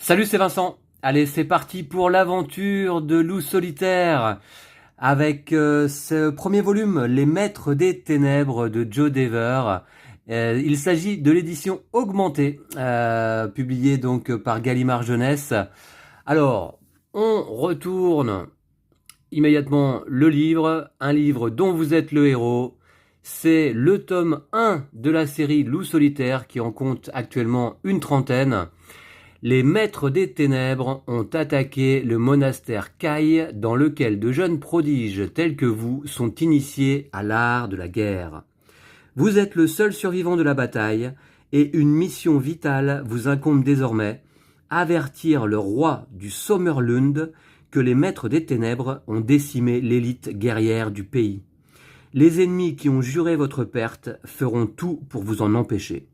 Salut, c'est Vincent. Allez, c'est parti pour l'aventure de Loup solitaire avec ce premier volume, Les Maîtres des Ténèbres de Joe Dever. Il s'agit de l'édition augmentée, publiée donc par Gallimard Jeunesse. Alors, on retourne immédiatement le livre, un livre dont vous êtes le héros. C'est le tome 1 de la série Loup solitaire qui en compte actuellement une trentaine. Les maîtres des ténèbres ont attaqué le monastère Kai, dans lequel de jeunes prodiges tels que vous sont initiés à l'art de la guerre. Vous êtes le seul survivant de la bataille, et une mission vitale vous incombe désormais, avertir le roi du Sommerlund que les maîtres des ténèbres ont décimé l'élite guerrière du pays. Les ennemis qui ont juré votre perte feront tout pour vous en empêcher.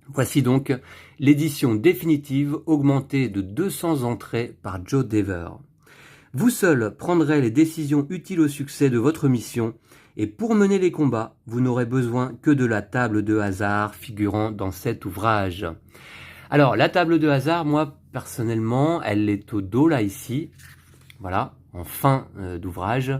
Voici donc l'édition définitive augmentée de 200 entrées par Joe Dever. Vous seul prendrez les décisions utiles au succès de votre mission, et pour mener les combats, vous n'aurez besoin que de la table de hasard figurant dans cet ouvrage. Alors, la table de hasard, moi, personnellement, elle est au dos, là, ici. Voilà, en fin d'ouvrage.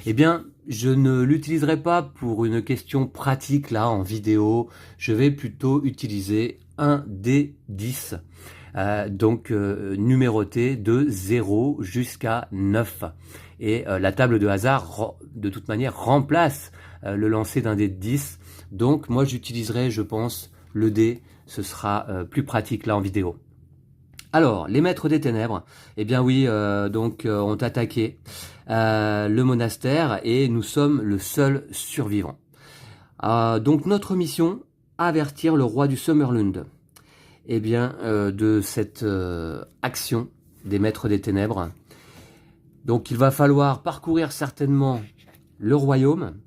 Eh bien, je ne l'utiliserai pas pour une question pratique, là, en vidéo. Je vais plutôt utiliser un dé 10, numéroté de 0 jusqu'à 9. Et la table de hasard, de toute manière, remplace le lancer d'un dé de 10. Donc, moi, j'utiliserai, je pense, le dé. Ce sera plus pratique, là, en vidéo. Alors, les maîtres des ténèbres, eh bien oui, ont attaqué le monastère et nous sommes le seul survivant. Donc notre mission, avertir le roi du Sommerlund, eh bien de cette action des maîtres des ténèbres. Donc il va falloir parcourir certainement le royaume.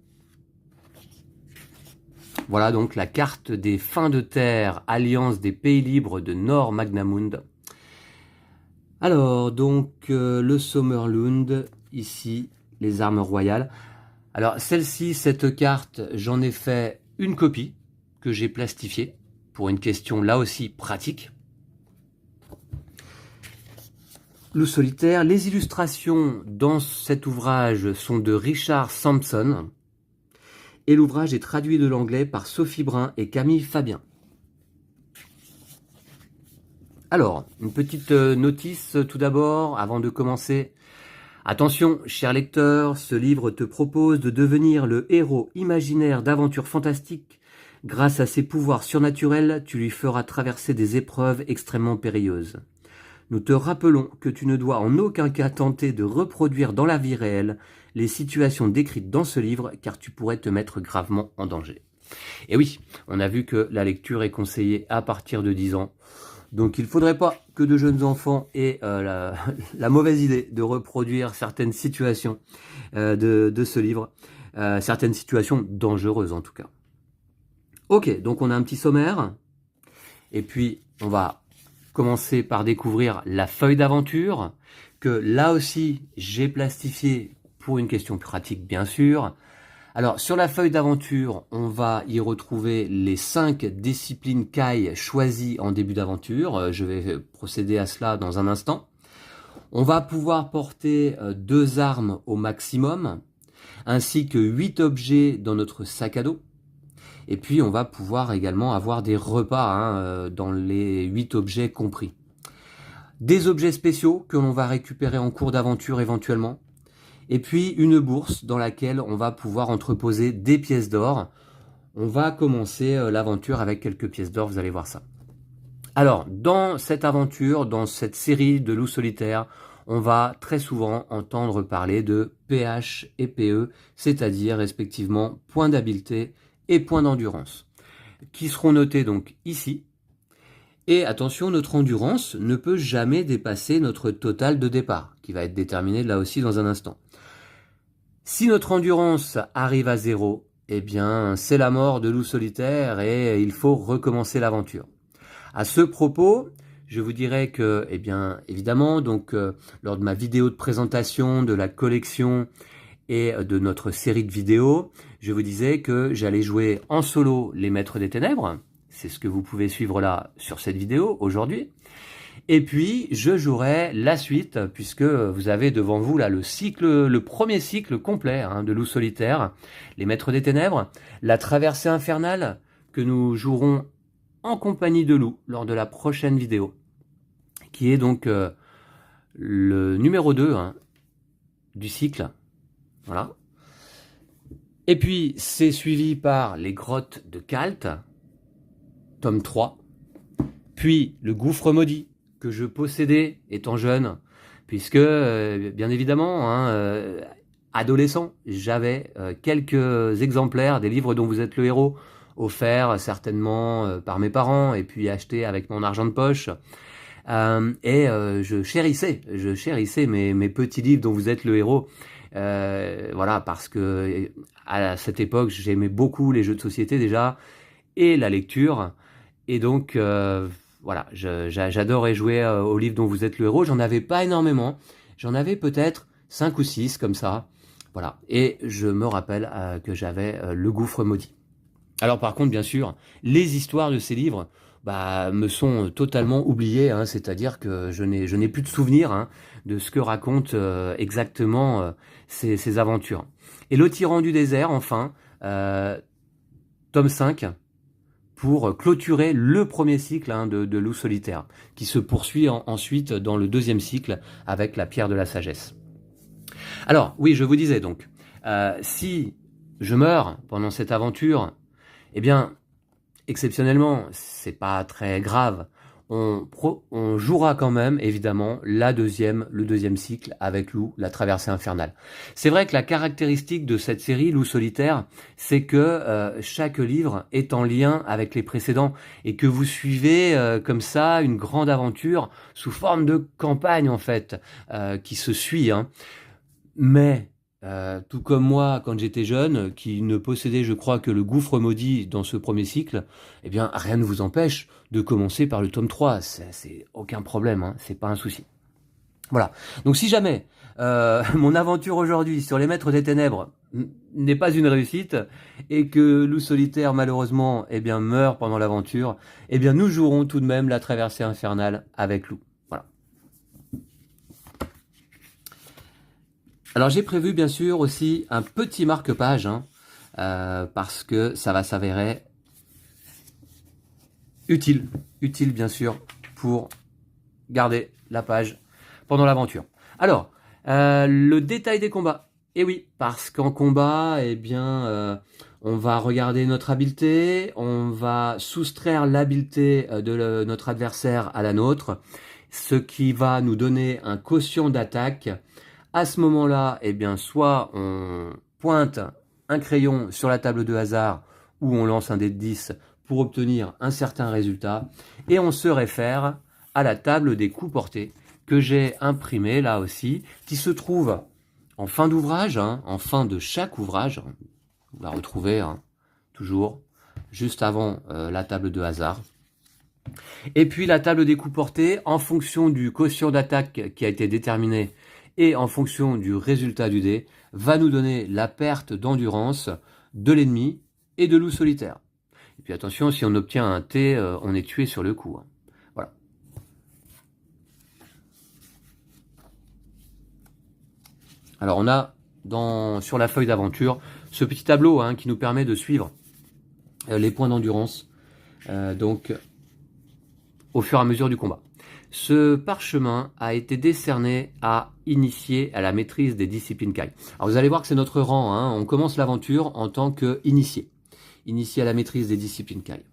Voilà donc la carte des fins de terre, alliance des pays libres de Nord Magnamund. Alors, donc, le Sommerlund, ici, les armes royales. Alors, celle-ci, cette carte, j'en ai fait une copie que j'ai plastifiée pour une question, là aussi, pratique. Loup solitaire, les illustrations dans cet ouvrage sont de Richard Sampson et l'ouvrage est traduit de l'anglais par Sophie Brun et Camille Fabien. Alors, une petite notice tout d'abord, avant de commencer. Attention, cher lecteur, ce livre te propose de devenir le héros imaginaire d'aventures fantastiques. Grâce à ses pouvoirs surnaturels, tu lui feras traverser des épreuves extrêmement périlleuses. Nous te rappelons que tu ne dois en aucun cas tenter de reproduire dans la vie réelle les situations décrites dans ce livre, car tu pourrais te mettre gravement en danger. Et oui, on a vu que la lecture est conseillée à partir de 10 ans. Donc il ne faudrait pas que de jeunes enfants aient la mauvaise idée de reproduire certaines situations de ce livre, certaines situations dangereuses en tout cas. Ok, donc on a un petit sommaire, et puis on va commencer par découvrir la feuille d'aventure, que là aussi j'ai plastifié pour une question pratique bien sûr. Alors, sur la feuille d'aventure, on va y retrouver les 5 disciplines Kai choisies en début d'aventure. Je vais procéder à cela dans un instant. On va pouvoir porter 2 armes au maximum, ainsi que 8 objets dans notre sac à dos. Et puis, on va pouvoir également avoir des repas dans les 8 objets compris. Des objets spéciaux que l'on va récupérer en cours d'aventure éventuellement. Et puis une bourse dans laquelle on va pouvoir entreposer des pièces d'or. On va commencer l'aventure avec quelques pièces d'or, vous allez voir ça. Alors, dans cette aventure, dans cette série de loups solitaires, on va très souvent entendre parler de PH et PE, c'est-à-dire respectivement points d'habileté et points d'endurance, qui seront notés donc ici. Et attention, notre endurance ne peut jamais dépasser notre total de départ, qui va être déterminé là aussi dans un instant. Si notre endurance arrive à 0, eh bien, c'est la mort de loup solitaire et il faut recommencer l'aventure. À ce propos, je vous dirais que, eh bien, évidemment, lors de ma vidéo de présentation de la collection et de notre série de vidéos, je vous disais que j'allais jouer en solo les Maîtres des Ténèbres. C'est ce que vous pouvez suivre là sur cette vidéo aujourd'hui. Et puis, je jouerai la suite, puisque vous avez devant vous là le premier cycle complet hein, de Loup solitaire, les Maîtres des Ténèbres, la Traversée infernale, que nous jouerons en compagnie de Lou lors de la prochaine vidéo, qui est donc le numéro 2 hein, du cycle. Voilà. Et puis, c'est suivi par les Grottes de Kalt, tome 3, puis le Gouffre maudit, que je possédais étant jeune, puisque, bien évidemment, hein, adolescent, j'avais quelques exemplaires des livres dont vous êtes le héros, offerts certainement par mes parents, et puis achetés avec mon argent de poche. Je chérissais mes petits livres dont vous êtes le héros. Voilà, parce que à cette époque, j'aimais beaucoup les jeux de société déjà, et la lecture. Et donc, voilà, j'adorais jouer aux livres dont vous êtes le héros. J'en avais pas énormément. J'en avais peut-être 5 ou 6 comme ça. Voilà. Et je me rappelle que j'avais le Gouffre maudit. Alors par contre, bien sûr, les histoires de ces livres me sont totalement oubliées. Hein, c'est-à-dire que je n'ai plus de souvenirs hein, de ce que racontent exactement ces aventures. Et Le Tyran du désert, enfin, tome 5, pour clôturer le premier cycle hein, de Loup solitaire, qui se poursuit ensuite dans le deuxième cycle avec la Pierre de la sagesse. Alors, oui, je vous disais donc, si je meurs pendant cette aventure, eh bien, exceptionnellement, c'est pas très grave. On jouera quand même, évidemment, le deuxième cycle avec Lou, la traversée infernale. C'est vrai que la caractéristique de cette série, Loup solitaire, c'est que chaque livre est en lien avec les précédents et que vous suivez comme ça une grande aventure sous forme de campagne, en fait, qui se suit. Hein. Mais tout comme moi, quand j'étais jeune, qui ne possédait, je crois, que le Gouffre maudit dans ce premier cycle, eh bien, rien ne vous empêche de commencer par le tome 3. C'est aucun problème, hein, c'est pas un souci. Voilà. Donc si jamais mon aventure aujourd'hui sur les Maîtres des Ténèbres n'est pas une réussite et que Loup solitaire, malheureusement, eh bien, meurt pendant l'aventure, eh bien, nous jouerons tout de même la traversée infernale avec Lou. Voilà. Alors j'ai prévu bien sûr aussi un petit marque-page, hein, parce que ça va s'avérer utile bien sûr pour garder la page pendant l'aventure. Alors, le détail des combats. Et oui, parce qu'en combat, eh bien, on va regarder notre habileté, on va soustraire l'habileté de notre adversaire à la nôtre, ce qui va nous donner un quotient d'attaque. À ce moment-là, eh bien, soit on pointe un crayon sur la table de hasard ou on lance un dé de 10 pour obtenir un certain résultat et on se réfère à la table des coups portés que j'ai imprimée là aussi, qui se trouve en fin d'ouvrage, hein, en fin de chaque ouvrage. Vous la retrouvez hein, toujours juste avant la table de hasard. Et puis la table des coups portés, en fonction du quotient d'attaque qui a été déterminé et en fonction du résultat du dé, va nous donner la perte d'endurance de l'ennemi et de Loup solitaire. Et puis attention, si on obtient un T, on est tué sur le coup. Hein. Voilà. Alors on a sur la feuille d'aventure ce petit tableau hein, qui nous permet de suivre les points d'endurance donc au fur et à mesure du combat. Ce parchemin a été décerné à initié à la maîtrise des disciplines Kai. Alors vous allez voir que c'est notre rang, hein. On commence l'aventure en tant qu'initié. Initié à la maîtrise des disciplines Kai.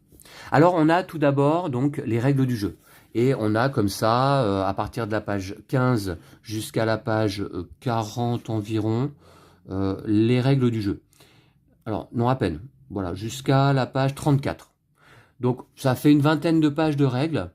Alors on a tout d'abord donc les règles du jeu. Et on a comme ça, à partir de la page 15 jusqu'à la page 40 environ, les règles du jeu. Alors non à peine, voilà, jusqu'à la page 34. Donc ça fait une vingtaine de pages de règles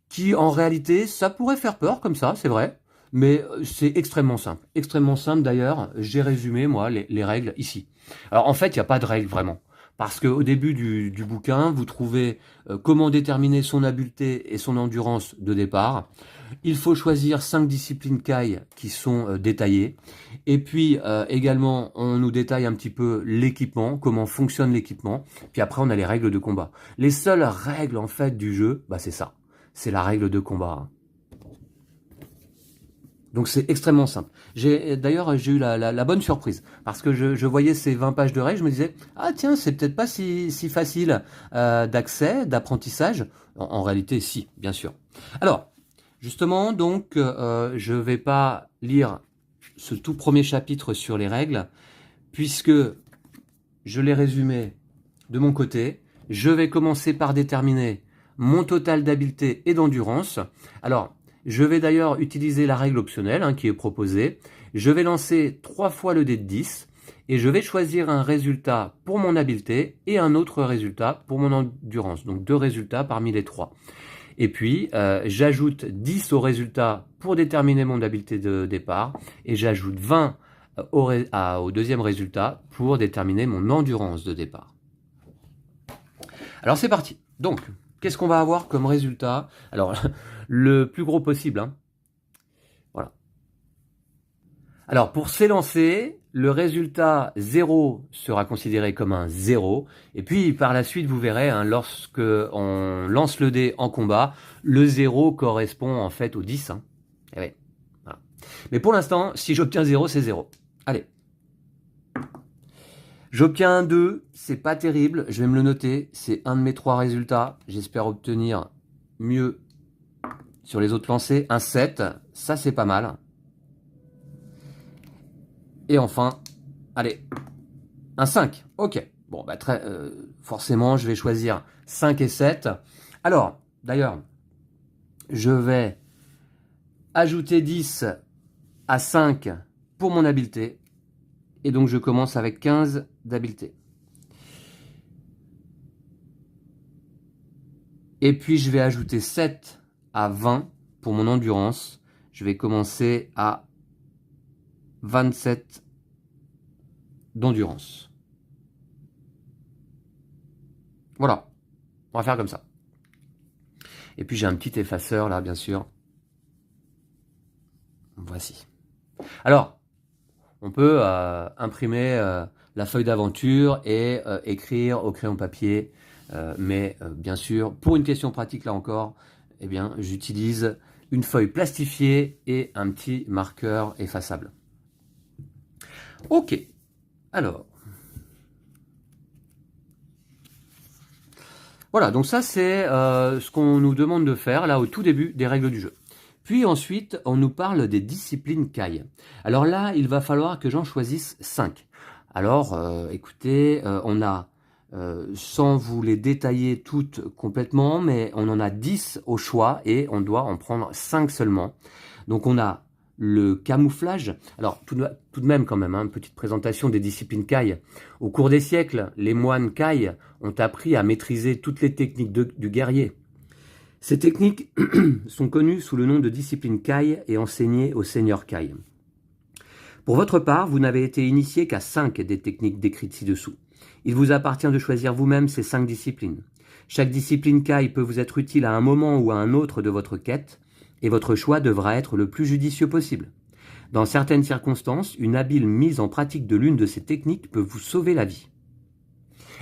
qui en réalité, ça pourrait faire peur comme ça, c'est vrai, mais c'est extrêmement simple. Extrêmement simple d'ailleurs, j'ai résumé moi les règles ici. Alors en fait, il n'y a pas de règles vraiment, parce qu'au début du bouquin, vous trouvez comment déterminer son habileté et son endurance de départ. Il faut choisir 5 disciplines Kai qui sont détaillées. Et puis également, on nous détaille un petit peu l'équipement, comment fonctionne l'équipement. Puis après, on a les règles de combat. Les seules règles en fait du jeu, c'est ça. c'est la règle de combat. Donc c'est extrêmement simple. D'ailleurs, j'ai eu la bonne surprise, parce que je voyais ces 20 pages de règles, je me disais, ah tiens, c'est peut-être pas si facile d'accès, d'apprentissage. En réalité, si, bien sûr. Alors, justement, donc, je vais pas lire ce tout premier chapitre sur les règles, puisque je l'ai résumé de mon côté. Je vais commencer par déterminer mon total d'habileté et d'endurance. Alors, je vais d'ailleurs utiliser la règle optionnelle qui est proposée. Je vais lancer 3 fois le dé de 10 et je vais choisir un résultat pour mon habileté et un autre résultat pour mon endurance. Donc 2 résultats parmi les 3. Et puis, j'ajoute 10 au résultat pour déterminer mon habileté de départ et j'ajoute 20 au deuxième résultat pour déterminer mon endurance de départ. Alors c'est parti. Donc, qu'est-ce qu'on va avoir comme résultat? Alors, le plus gros possible. Voilà. Alors, pour s'élancer, le résultat 0 sera considéré comme un 0. Et puis, par la suite, vous verrez, lorsque on lance le dé en combat, le 0 correspond en fait au 10. Et ouais. Voilà. Mais pour l'instant, si j'obtiens 0, c'est 0. Allez. J'obtiens un 2, c'est pas terrible, je vais me le noter, c'est un de mes 3 résultats. J'espère obtenir mieux sur les autres lancers. Un 7, ça c'est pas mal. Et enfin, allez, un 5, ok. Bon, bah forcément, je vais choisir 5 et 7. Alors, d'ailleurs, je vais ajouter 10 à 5 pour mon habileté. Et donc, je commence avec 15 d'habileté. Et puis, je vais ajouter 7 à 20 pour mon endurance. Je vais commencer à 27 d'endurance. Voilà. On va faire comme ça. Et puis, j'ai un petit effaceur là, bien sûr. Voici. Alors, on peut imprimer la feuille d'aventure et écrire au crayon papier. Mais bien sûr, pour une question pratique là encore, eh bien, j'utilise une feuille plastifiée et un petit marqueur effaçable. Ok, alors. Voilà, donc ça c'est ce qu'on nous demande de faire là au tout début des règles du jeu. Puis ensuite, on nous parle des disciplines Kai. Alors là, il va falloir que j'en choisisse 5. Alors, écoutez, on a, sans vous les détailler toutes complètement, mais on en a 10 au choix et on doit en prendre 5 seulement. Donc on a le camouflage. Alors tout de même quand même, petite présentation des disciplines Kai. Au cours des siècles, les moines Kai ont appris à maîtriser toutes les techniques du guerrier. Ces techniques sont connues sous le nom de discipline Kai et enseignées aux seigneurs Kai. Pour votre part, vous n'avez été initié qu'à 5 des techniques décrites ci-dessous. Il vous appartient de choisir vous-même ces 5 disciplines. Chaque discipline Kai peut vous être utile à un moment ou à un autre de votre quête, et votre choix devra être le plus judicieux possible. Dans certaines circonstances, une habile mise en pratique de l'une de ces techniques peut vous sauver la vie.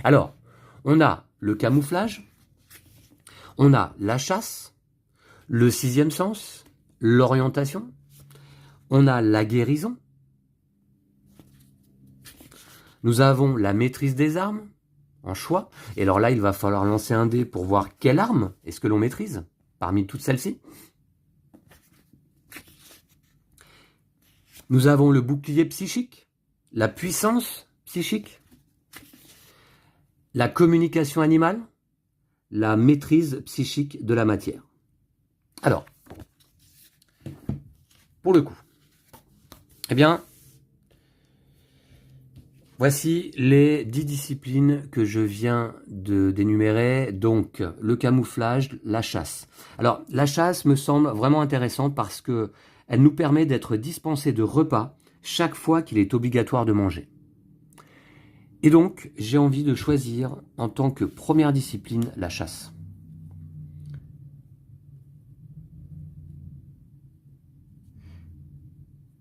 Alors, on a le camouflage, on a la chasse, le 6e sens, l'orientation, on a la guérison, nous avons la maîtrise des armes, en choix, et alors là il va falloir lancer un dé pour voir quelle arme est-ce que l'on maîtrise, parmi toutes celles-ci. Nous avons le bouclier psychique, la puissance psychique, la communication animale, la maîtrise psychique de la matière. Alors, pour le coup, eh bien, voici les 10 disciplines que je viens d'énumérer, donc le camouflage, la chasse. Alors, la chasse me semble vraiment intéressante parce que elle nous permet d'être dispensés de repas chaque fois qu'il est obligatoire de manger. Et donc, j'ai envie de choisir en tant que première discipline la chasse.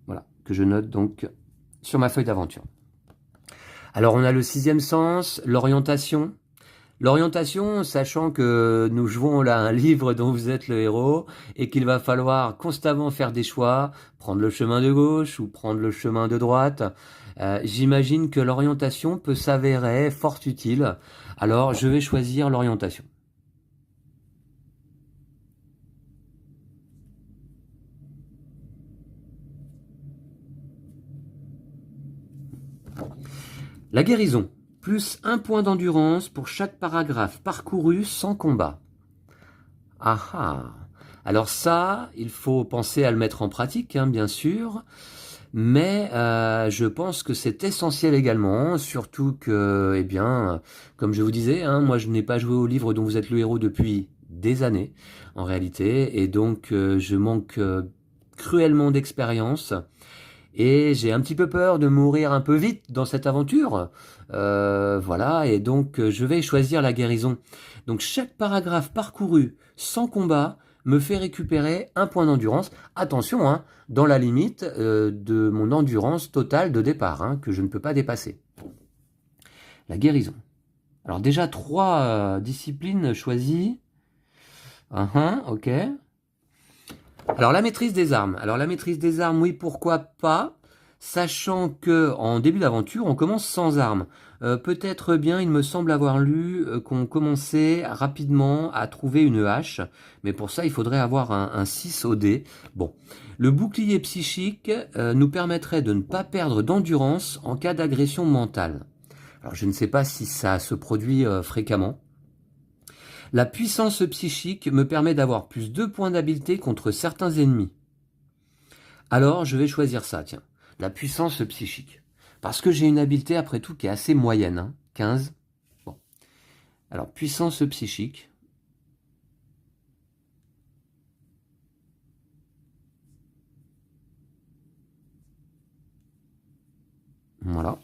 Voilà, que je note donc sur ma feuille d'aventure. Alors, on a le 6e sens, l'orientation, L'orientation, sachant que nous jouons là un livre dont vous êtes le héros et qu'il va falloir constamment faire des choix, prendre le chemin de gauche ou prendre le chemin de droite, j'imagine que l'orientation peut s'avérer fort utile. Alors, je vais choisir l'orientation. La guérison. Plus 1 point d'endurance pour chaque paragraphe parcouru sans combat. Ah ah. Alors ça, il faut penser à le mettre en pratique, hein, bien sûr. Mais je pense que c'est essentiel également, surtout que, eh bien, comme je vous disais, hein, moi je n'ai pas joué au livre dont vous êtes le héros depuis des années, en réalité, et donc je manque cruellement d'expérience. Et j'ai un petit peu peur de mourir un peu vite dans cette aventure. Voilà, et donc je vais choisir la guérison. Donc chaque paragraphe parcouru sans combat me fait récupérer 1 point d'endurance. Attention, hein, dans la limite de mon endurance totale de départ, hein, que je ne peux pas dépasser. La guérison. Alors déjà 3 disciplines choisies. Ok. Alors la maîtrise des armes. Alors la maîtrise des armes, oui, pourquoi pas, sachant que en début d'aventure, on commence sans armes. Peut-être bien, il me semble avoir lu qu'on commençait rapidement à trouver une hache, mais pour ça, il faudrait avoir un 6 au dé. Bon, le bouclier psychique nous permettrait de ne pas perdre d'endurance en cas d'agression mentale. Alors je ne sais pas si ça se produit fréquemment. La puissance psychique me permet d'avoir plus 2 points d'habileté contre certains ennemis. Alors, je vais choisir ça, tiens. La puissance psychique. Parce que j'ai une habileté, après tout, qui est assez moyenne, hein, 15. Bon. Alors, puissance psychique. Voilà.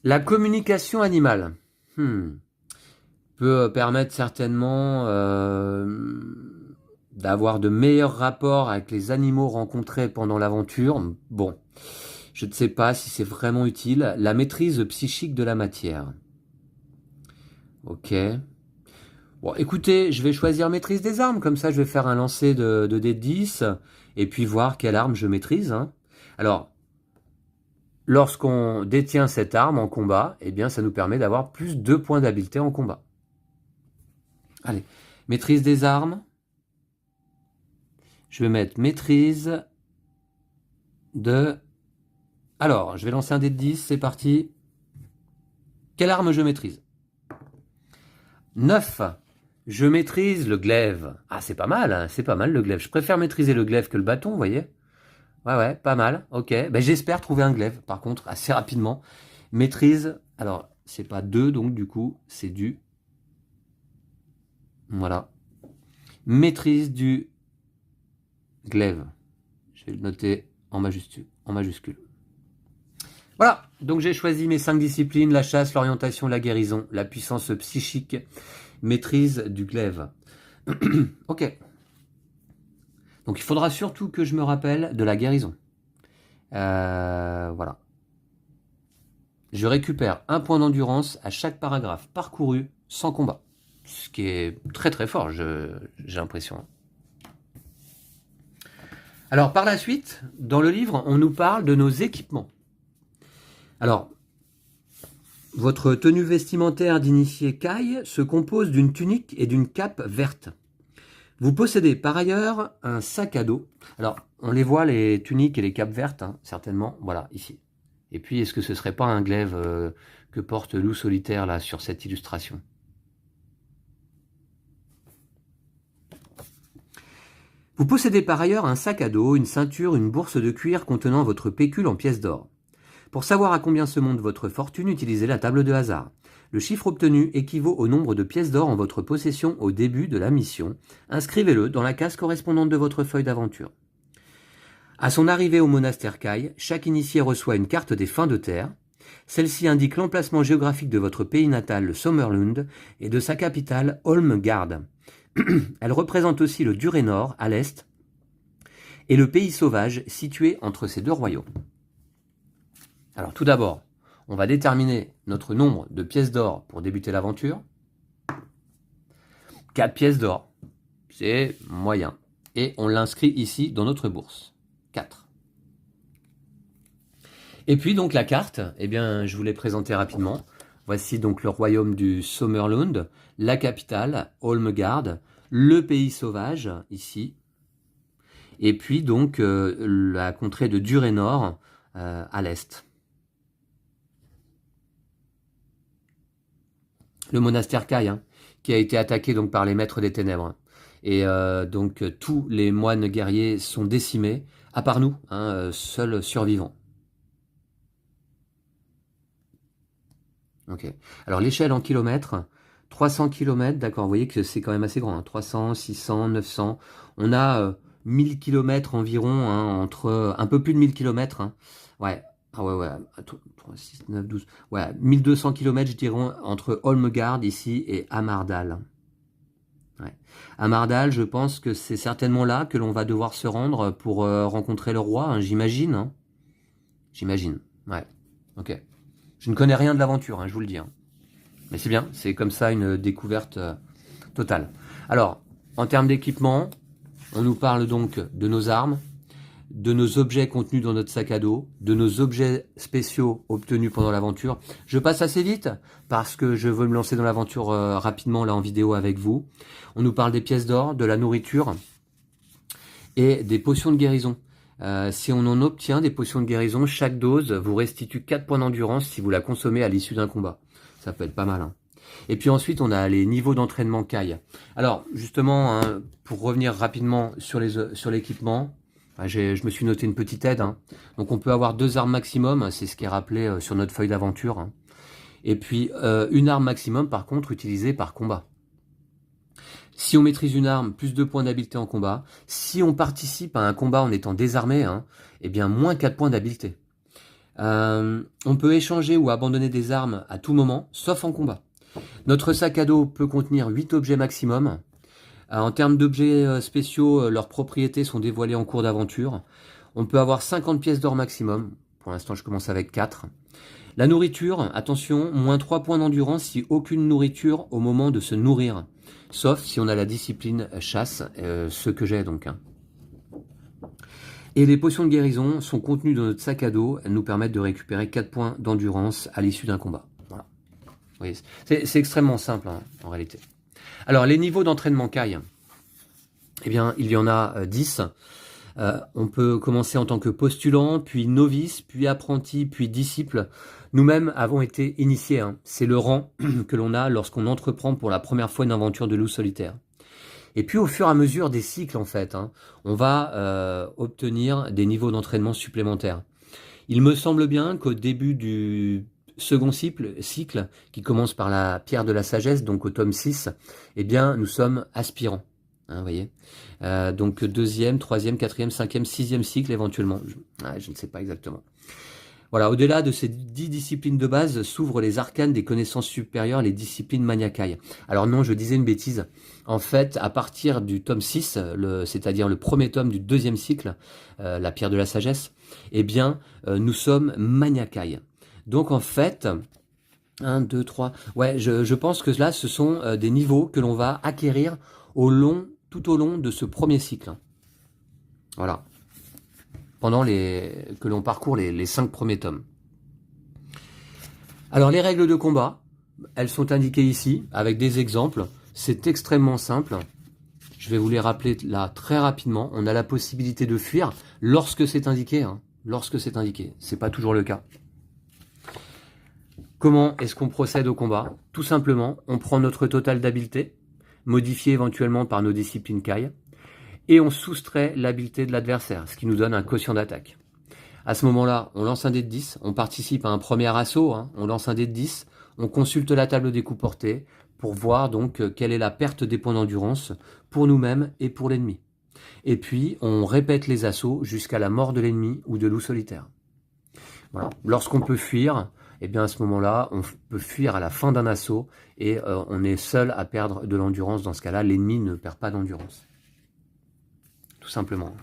La communication animale. Peut permettre certainement d'avoir de meilleurs rapports avec les animaux rencontrés pendant l'aventure. Bon, je ne sais pas si c'est vraiment utile. La maîtrise psychique de la matière. Ok. Bon, écoutez, je vais choisir maîtrise des armes. Comme ça, je vais faire un lancer de dés de 10 et puis voir quelle arme je maîtrise. Hein. Alors, lorsqu'on détient cette arme en combat, eh bien, ça nous permet d'avoir plus 2 points d'habileté en combat. Allez, maîtrise des armes. Je vais mettre maîtrise de... Alors, je vais lancer un dé de 10, c'est parti. Quelle arme je maîtrise? 9. Je maîtrise le glaive. Ah, c'est pas mal, hein, c'est pas mal le glaive. Je préfère maîtriser le glaive que le bâton, vous voyez? Ouais, pas mal, ok. Ben, j'espère trouver un glaive, par contre, assez rapidement. Maîtrise, alors, c'est pas 2, donc du coup, c'est du... Voilà. Maîtrise du glaive. Je vais le noter en majuscule. Voilà, donc j'ai choisi mes 5 disciplines, la chasse, l'orientation, la guérison, la puissance psychique, maîtrise du glaive. Ok. Donc il faudra surtout que je me rappelle de la guérison. Voilà. Je récupère 1 point d'endurance à chaque paragraphe parcouru sans combat. Ce qui est très très fort, j'ai l'impression. Alors par la suite, dans le livre, on nous parle de nos équipements. Alors, votre tenue vestimentaire d'initié Kai se compose d'une tunique et d'une cape verte. Vous possédez par ailleurs un sac à dos. Alors, on les voit, les tuniques et les capes vertes, hein, certainement, voilà, ici. Et puis, est-ce que ce serait pas un glaive que porte Loup Solitaire, là, sur cette illustration? Vous possédez par ailleurs un sac à dos, une ceinture, une bourse de cuir contenant votre pécule en pièces d'or. Pour savoir à combien se monte votre fortune, utilisez la table de hasard. Le chiffre obtenu équivaut au nombre de pièces d'or en votre possession au début de la mission. Inscrivez-le dans la case correspondante de votre feuille d'aventure. À son arrivée au monastère Kai, chaque initié reçoit une carte des fins de terre. Celle-ci indique l'emplacement géographique de votre pays natal, le Sommerlund, et de sa capitale, Holmgard. Elle représente aussi le Durénor, à l'est, et le pays sauvage situé entre ces deux royaumes. Alors tout d'abord, On va déterminer notre nombre de pièces d'or pour débuter l'aventure. 4 pièces d'or, c'est moyen. Et on l'inscrit ici dans notre bourse. 4. Et puis donc la carte, eh bien je vous l'ai présentée rapidement. Voici donc le royaume du Sommerlund, la capitale, Holmgard, le pays sauvage, ici. Et puis donc la contrée de Durénor, à l'est. Le monastère Kai, hein, qui a été attaqué donc par les maîtres des ténèbres. Et donc tous les moines guerriers sont décimés, à part nous, hein, seuls survivants. Ok. Alors l'échelle en kilomètres, 300 km, d'accord, vous voyez que c'est quand même assez grand, hein, 300, 600, 900. On a 1000 km environ, hein, entre un peu plus de 1000 km. Hein. Ouais, ah ouais, ouais, 3, 6, 9, 12. Ouais, 1200 km, je dirais, entre Holmgard ici et Amardal. Ouais. Amardal, je pense que c'est certainement là que l'on va devoir se rendre pour rencontrer le roi, hein, j'imagine. Hein. J'imagine, ouais, ok. Je ne connais rien de l'aventure, hein, je vous le dis. Hein. Mais c'est bien, c'est comme ça une découverte totale. Alors, en termes d'équipement, on nous parle donc de nos armes, de nos objets contenus dans notre sac à dos, de nos objets spéciaux obtenus pendant l'aventure. Je passe assez vite parce que je veux me lancer dans l'aventure rapidement là en vidéo avec vous. On nous parle des pièces d'or, de la nourriture et des potions de guérison. Si on en obtient des potions de guérison, chaque dose vous restitue 4 points d'endurance si vous la consommez à l'issue d'un combat. Ça peut être pas mal. Hein. Et puis ensuite, on a les niveaux d'entraînement Kai. Alors, justement, hein, pour revenir rapidement sur l'équipement, je me suis noté une petite aide. Hein. Donc, on peut avoir 2 armes maximum, c'est ce qui est rappelé sur notre feuille d'aventure. Hein. Et puis, une arme maximum, par contre, utilisée par combat. Si on maîtrise une arme, plus 2 points d'habileté en combat. Si on participe à un combat en étant désarmé, hein, eh bien, moins 4 points d'habileté. On peut échanger ou abandonner des armes à tout moment, sauf en combat. Notre sac à dos peut contenir 8 objets maximum. En termes d'objets spéciaux, leurs propriétés sont dévoilées en cours d'aventure. On peut avoir 50 pièces d'or maximum. Pour l'instant, je commence avec 4. La nourriture, attention, moins 3 points d'endurance si aucune nourriture au moment de se nourrir. Sauf si on a la discipline chasse, ce que j'ai donc. Hein. Et les potions de guérison sont contenues dans notre sac à dos. Elles nous permettent de récupérer 4 points d'endurance à l'issue d'un combat. Voilà. Oui, c'est extrêmement simple hein, en réalité. Alors les niveaux d'entraînement Kai, eh bien il y en a 10. On peut commencer en tant que postulant, puis novice, puis apprenti, puis disciple. Nous-mêmes avons été initiés. Hein. C'est le rang que l'on a lorsqu'on entreprend pour la première fois une aventure de loup solitaire. Et puis au fur et à mesure des cycles, en fait, hein, on va obtenir des niveaux d'entraînement supplémentaires. Il me semble bien qu'au début du second cycle, qui commence par la pierre de la sagesse, donc au tome 6, eh bien, nous sommes aspirants. Hein, vous voyez donc deuxième, troisième, quatrième, cinquième, sixième cycle éventuellement. Je ne sais pas exactement. Voilà, au-delà de ces 10 disciplines de base s'ouvrent les arcanes des connaissances supérieures, les disciplines maniacailles. Alors non, je disais une bêtise. En fait, à partir du tome 6, c'est-à-dire le premier tome du deuxième cycle, la pierre de la sagesse, eh bien, nous sommes maniacailles. Donc en fait, 1, 2, 3, ouais, je pense que là, ce sont des niveaux que l'on va acquérir tout au long de ce premier cycle. Voilà. Pendant que l'on parcourt les 5 premiers tomes. Alors les règles de combat, elles sont indiquées ici avec des exemples. C'est extrêmement simple. Je vais vous les rappeler là très rapidement. On a la possibilité de fuir lorsque c'est indiqué. Hein, lorsque c'est indiqué. C'est pas toujours le cas. Comment est-ce qu'on procède au combat? Tout simplement, on prend notre total d'habileté, modifié éventuellement par nos disciplines Kai, et on soustrait l'habileté de l'adversaire, ce qui nous donne un quotient d'attaque. À ce moment-là, on lance un dé de 10, on participe à un premier assaut, hein, on lance un dé de 10, on consulte la table des coups portés pour voir donc quelle est la perte des points d'endurance pour nous-mêmes et pour l'ennemi. Et puis, on répète les assauts jusqu'à la mort de l'ennemi ou de loup solitaire. Voilà. Lorsqu'on peut fuir, eh bien à ce moment-là, on peut fuir à la fin d'un assaut et on est seul à perdre de l'endurance. Dans ce cas-là, l'ennemi ne perd pas d'endurance. Tout simplement.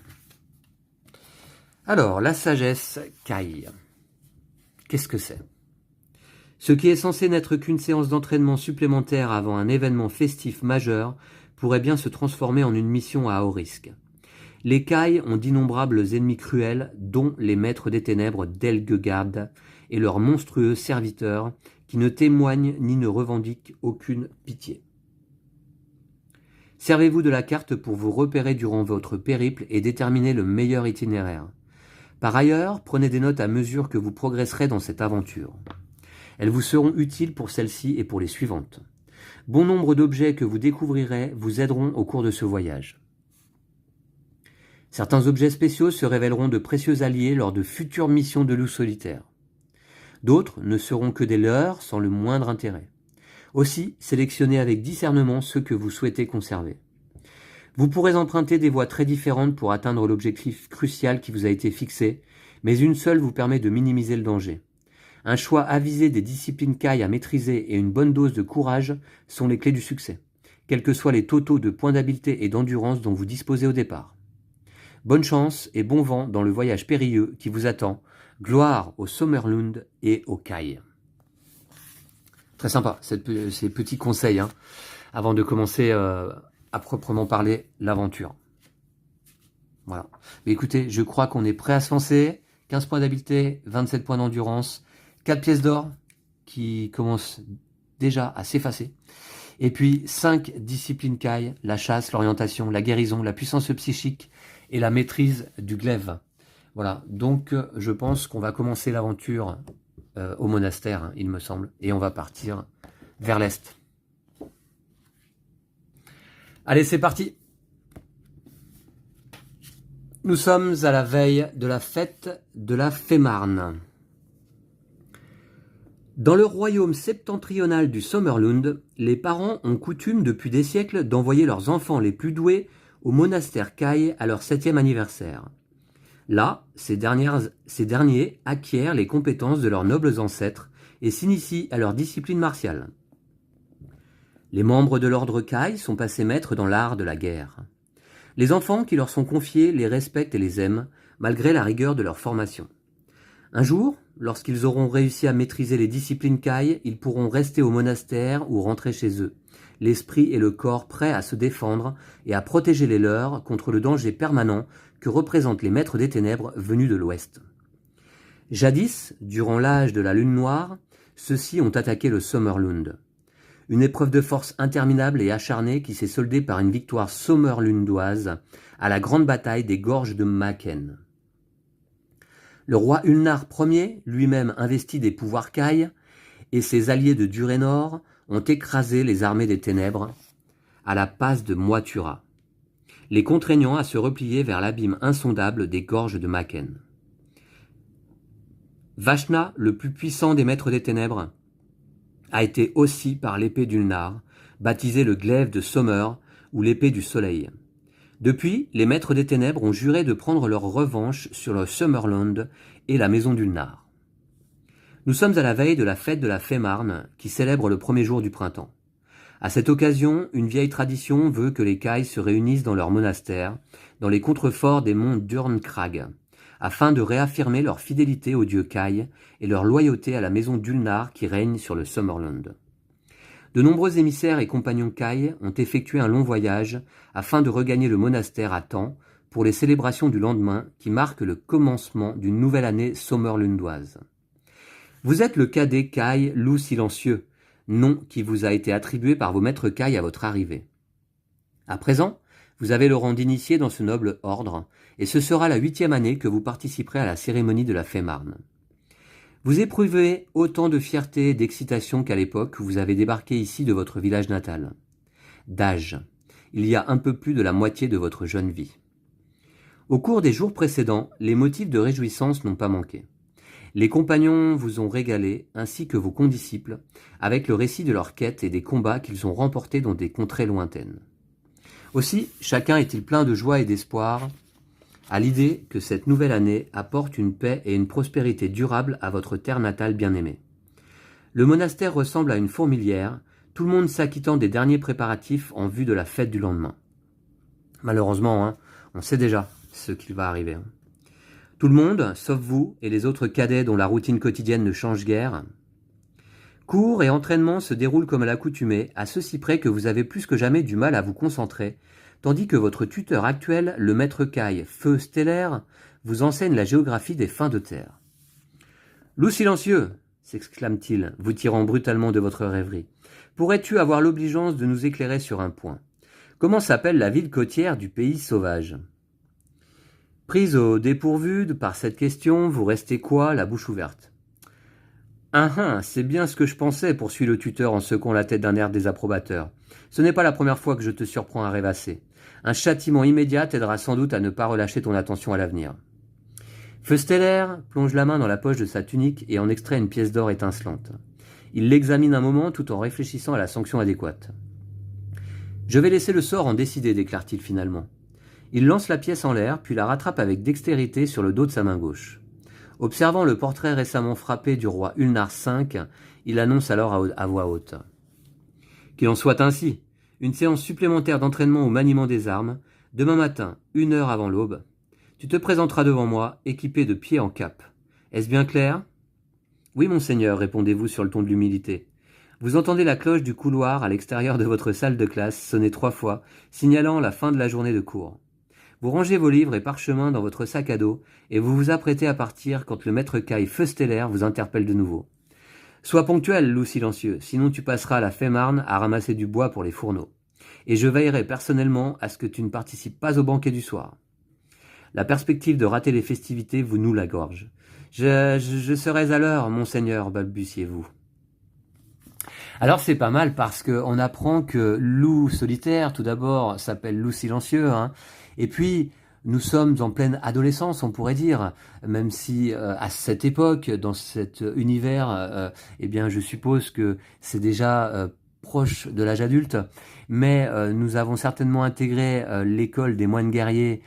Alors, la sagesse Kai. Qu'est-ce que c'est? Ce qui est censé n'être qu'une séance d'entraînement supplémentaire avant un événement festif majeur pourrait bien se transformer en une mission à haut risque. Les Kai ont d'innombrables ennemis cruels, dont les maîtres des ténèbres d'Elgegard et leurs monstrueux serviteurs, qui ne témoignent ni ne revendiquent aucune pitié. Servez-vous de la carte pour vous repérer durant votre périple et déterminer le meilleur itinéraire. Par ailleurs, prenez des notes à mesure que vous progresserez dans cette aventure. Elles vous seront utiles pour celle-ci et pour les suivantes. Bon nombre d'objets que vous découvrirez vous aideront au cours de ce voyage. Certains objets spéciaux se révéleront de précieux alliés lors de futures missions de loup solitaire. D'autres ne seront que des leurres sans le moindre intérêt. Aussi, sélectionnez avec discernement ceux que vous souhaitez conserver. Vous pourrez emprunter des voies très différentes pour atteindre l'objectif crucial qui vous a été fixé, mais une seule vous permet de minimiser le danger. Un choix avisé des disciplines Kai à maîtriser et une bonne dose de courage sont les clés du succès, quels que soient les totaux de points d'habileté et d'endurance dont vous disposez au départ. Bonne chance et bon vent dans le voyage périlleux qui vous attend. Gloire au Sommerlund et au Kai. Très sympa, ces petits conseils avant de commencer à proprement parler l'aventure. Voilà. Mais écoutez, je crois qu'on est prêt à se lancer. 15 points d'habileté, 27 points d'endurance, 4 pièces d'or qui commencent déjà à s'effacer. Et puis 5 disciplines Kai, la chasse, l'orientation, la guérison, la puissance psychique et la maîtrise du glaive. Voilà, donc je pense qu'on va commencer l'aventure au monastère, il me semble, et on va partir vers l'est. Allez, c'est parti. Nous sommes à la veille de la fête de la Fehmarn. Dans le royaume septentrional du Sommerlund, les parents ont coutume depuis des siècles d'envoyer leurs enfants les plus doués au monastère Kai à leur 7e anniversaire. Là, ces derniers acquièrent les compétences de leurs nobles ancêtres et s'initient à leur discipline martiale. Les membres de l'ordre Kai sont passés maîtres dans l'art de la guerre. Les enfants qui leur sont confiés les respectent et les aiment, malgré la rigueur de leur formation. Un jour, lorsqu'ils auront réussi à maîtriser les disciplines Kai, ils pourront rester au monastère ou rentrer chez eux, l'esprit et le corps prêts à se défendre et à protéger les leurs contre le danger permanent que représentent les maîtres des ténèbres venus de l'Ouest. Jadis, durant l'âge de la Lune Noire, ceux-ci ont attaqué le Sommerlund. Une épreuve de force interminable et acharnée qui s'est soldée par une victoire sommerlundoise à la grande bataille des gorges de Maken. Le roi Ulnar Ier, lui-même investi des pouvoirs Kai, et ses alliés de Durénor ont écrasé les armées des ténèbres à la passe de Moitura, les contraignant à se replier vers l'abîme insondable des gorges de Maken. Vashna, le plus puissant des maîtres des ténèbres, a été aussi par l'épée d'Ulnar, baptisée le glaive de Sommer ou l'épée du soleil. Depuis, les maîtres des ténèbres ont juré de prendre leur revanche sur le Sommerlund et la maison d'Ulnar. Nous sommes à la veille de la fête de la Fehmarn, qui célèbre le premier jour du printemps. À cette occasion, une vieille tradition veut que les Kai se réunissent dans leur monastère, dans les contreforts des monts Durnkrag, afin de réaffirmer leur fidélité au dieu Kai et leur loyauté à la maison d'Ulnar qui règne sur le Sommerlund. De nombreux émissaires et compagnons Kai ont effectué un long voyage afin de regagner le monastère à temps pour les célébrations du lendemain qui marquent le commencement d'une nouvelle année sommerlundoise. Vous êtes le cadet Kai, loup silencieux, nom qui vous a été attribué par vos maîtres Kai à votre arrivée. À présent, vous avez le rang d'initié dans ce noble ordre, et ce sera la 8e année que vous participerez à la cérémonie de la Fehmarn. Vous éprouvez autant de fierté et d'excitation qu'à l'époque où vous avez débarqué ici de votre village natal. D'âge, il y a un peu plus de la moitié de votre jeune vie. Au cours des jours précédents, les motifs de réjouissance n'ont pas manqué. Les compagnons vous ont régalé, ainsi que vos condisciples, avec le récit de leurs quêtes et des combats qu'ils ont remportés dans des contrées lointaines. Aussi, chacun est-il plein de joie et d'espoir à l'idée que cette nouvelle année apporte une paix et une prospérité durable à votre terre natale bien-aimée. Le monastère ressemble à une fourmilière, tout le monde s'acquittant des derniers préparatifs en vue de la fête du lendemain. Malheureusement, on sait déjà ce qui va arriver. Tout le monde, sauf vous et les autres cadets dont la routine quotidienne ne change guère, Cours et entraînement se déroulent comme à l'accoutumée, à ceci près que vous avez plus que jamais du mal à vous concentrer, tandis que votre tuteur actuel, le maître Caille, feu stellaire, vous enseigne la géographie des fins de terre. « Loup silencieux !» s'exclame-t-il, vous tirant brutalement de votre rêverie. « Pourrais-tu avoir l'obligeance de nous éclairer sur un point ? Comment s'appelle la ville côtière du pays sauvage ?» Prise au dépourvu par cette question, vous restez quoi, la bouche ouverte ? « C'est bien ce que je pensais, poursuit le tuteur en secouant la tête d'un air désapprobateur. Ce n'est pas la première fois que je te surprends à rêvasser. Un châtiment immédiat t'aidera sans doute à ne pas relâcher ton attention à l'avenir. » Feu stellaire plonge la main dans la poche de sa tunique et en extrait une pièce d'or étincelante. Il l'examine un moment tout en réfléchissant à la sanction adéquate. « Je vais laisser le sort en décider, déclare-t-il finalement. Il lance la pièce en l'air, puis la rattrape avec dextérité sur le dos de sa main gauche. Observant le portrait récemment frappé du roi Ulnar V, il annonce alors à voix haute. « Qu'il en soit ainsi. Une séance supplémentaire d'entraînement au maniement des armes, demain matin, 1 heure avant l'aube. Tu te présenteras devant moi, équipé de pied en cap. Est-ce bien clair ? » « Oui, monseigneur, répondez-vous sur le ton de l'humilité. Vous entendez la cloche du couloir à l'extérieur de votre salle de classe sonner 3 fois, signalant la fin de la journée de cours. Vous rangez vos livres et parchemins dans votre sac à dos et vous vous apprêtez à partir quand le maître Caille feu stellaire vous interpelle de nouveau. « Sois ponctuel, loup silencieux, sinon tu passeras la Fémarne à ramasser du bois pour les fourneaux. Et je veillerai personnellement à ce que tu ne participes pas au banquet du soir. » La perspective de rater les festivités vous noue la gorge. « Je serai à l'heure, monseigneur, balbutiez-vous. » Alors c'est pas mal parce qu'on apprend que loup solitaire, tout d'abord, s'appelle loup silencieux, et puis nous sommes en pleine adolescence, on pourrait dire, même si à cette époque, dans cet univers, eh bien je suppose que c'est déjà proche de l'âge adulte, mais nous avons certainement intégré l'école des moines guerriers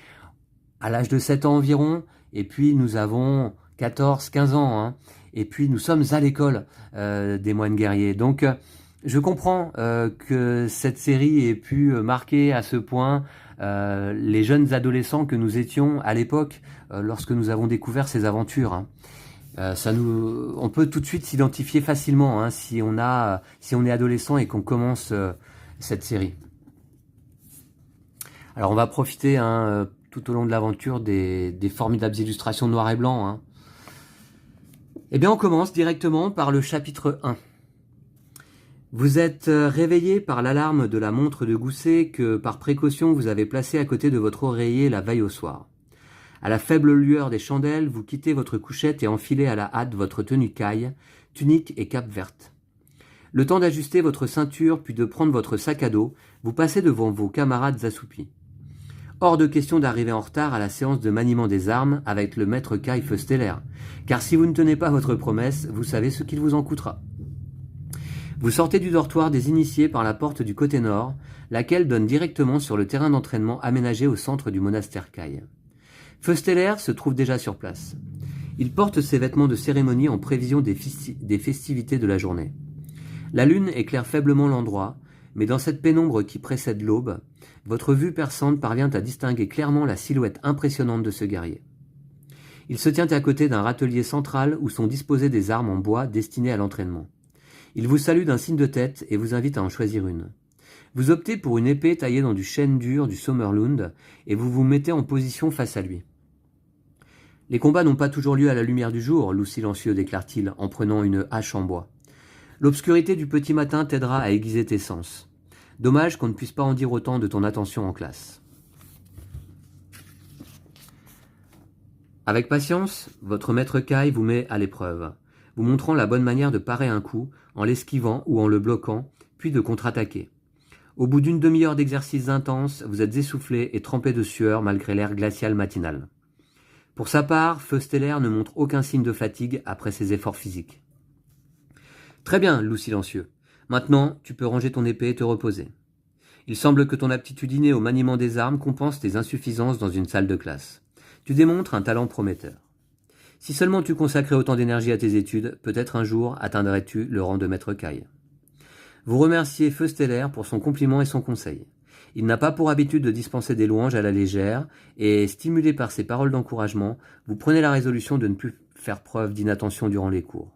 à l'âge de 7 ans environ, et puis nous avons 14, 15 ans, et puis nous sommes à l'école des moines guerriers. Donc je comprends que cette série ait pu marquer à ce point les jeunes adolescents que nous étions à l'époque lorsque nous avons découvert ces aventures. On peut tout de suite s'identifier facilement si on est adolescent et qu'on commence cette série. Alors on va profiter tout au long de l'aventure des formidables illustrations noir et blanc. Eh bien on commence directement par le chapitre 1. Vous êtes réveillé par l'alarme de la montre de Gousset que par précaution vous avez placée à côté de votre oreiller la veille au soir. À la faible lueur des chandelles, vous quittez votre couchette et enfilez à la hâte votre tenue caille, tunique et cape verte. Le temps d'ajuster votre ceinture puis de prendre votre sac à dos, vous passez devant vos camarades assoupis. Hors de question d'arriver en retard à la séance de maniement des armes avec le maître Caille feu stellaire, car si vous ne tenez pas votre promesse, vous savez ce qu'il vous en coûtera. Vous sortez du dortoir des initiés par la porte du côté nord, laquelle donne directement sur le terrain d'entraînement aménagé au centre du monastère Caille. Feu stellaire se trouve déjà sur place. Il porte ses vêtements de cérémonie en prévision des festivités de la journée. La lune éclaire faiblement l'endroit, mais dans cette pénombre qui précède l'aube, votre vue perçante parvient à distinguer clairement la silhouette impressionnante de ce guerrier. Il se tient à côté d'un râtelier central où sont disposées des armes en bois destinées à l'entraînement. Il vous salue d'un signe de tête et vous invite à en choisir une. Vous optez pour une épée taillée dans du chêne dur du Sommerlund et vous vous mettez en position face à lui. « Les combats n'ont pas toujours lieu à la lumière du jour, loup silencieux, déclare-t-il en prenant une hache en bois. L'obscurité du petit matin t'aidera à aiguiser tes sens. Dommage qu'on ne puisse pas en dire autant de ton attention en classe. » Avec patience, votre maître Caille vous met à l'épreuve, vous montrant la bonne manière de parer un coup, en l'esquivant ou en le bloquant, puis de contre-attaquer. Au bout d'une demi-heure d'exercice intense, vous êtes essoufflé et trempé de sueur malgré l'air glacial matinal. Pour sa part, Feu stellaire ne montre aucun signe de fatigue après ses efforts physiques. « Très bien, loup silencieux. Maintenant, tu peux ranger ton épée et te reposer. Il semble que ton aptitude innée au maniement des armes compense tes insuffisances dans une salle de classe. Tu démontres un talent prometteur. Si seulement tu consacrais autant d'énergie à tes études, peut-être un jour atteindrais-tu le rang de maître Caille. » Vous remerciez Feu stellaire pour son compliment et son conseil. Il n'a pas pour habitude de dispenser des louanges à la légère, et, stimulé par ses paroles d'encouragement, vous prenez la résolution de ne plus faire preuve d'inattention durant les cours.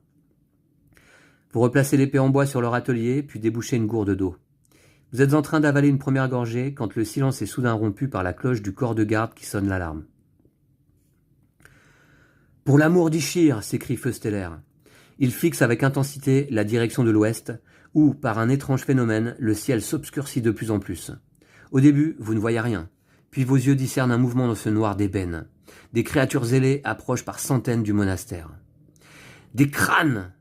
Vous replacez l'épée en bois sur leur atelier, puis débouchez une gourde d'eau. Vous êtes en train d'avaler une première gorgée quand le silence est soudain rompu par la cloche du corps de garde qui sonne l'alarme. « Pour l'amour d'Ishir !» s'écrie Feusteller. Il fixe avec intensité la direction de l'ouest, où, par un étrange phénomène, le ciel s'obscurcit de plus en plus. Au début, vous ne voyez rien, puis vos yeux discernent un mouvement dans ce noir d'ébène. Des créatures ailées approchent par centaines du monastère. « Des crânes !»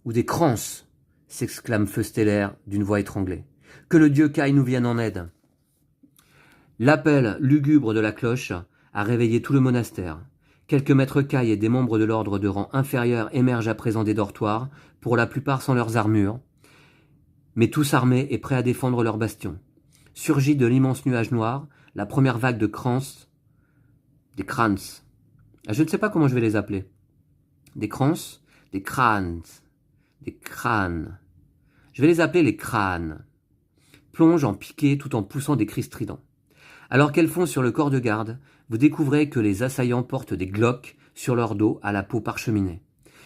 ou « des crans !» s'exclame Feusteller d'une voix étranglée. « Que le dieu Kai nous vienne en aide !» L'appel lugubre de la cloche a réveillé tout le monastère. Quelques maîtres Kai et des membres de l'ordre de rang inférieur émergent à présent des dortoirs, pour la plupart sans leurs armures, mais tous armés et prêts à défendre leur bastion. Surgit de l'immense nuage noir, la première vague de crans, des crânes. Je ne sais pas comment je vais les appeler. Des crans, des crânes, des crânes. Je vais les appeler les crânes. Plonge en piqué tout en poussant des cris stridents. Alors qu'elles font sur le corps de garde, vous découvrez que les assaillants portent des glocks sur leur dos à la peau parcheminée.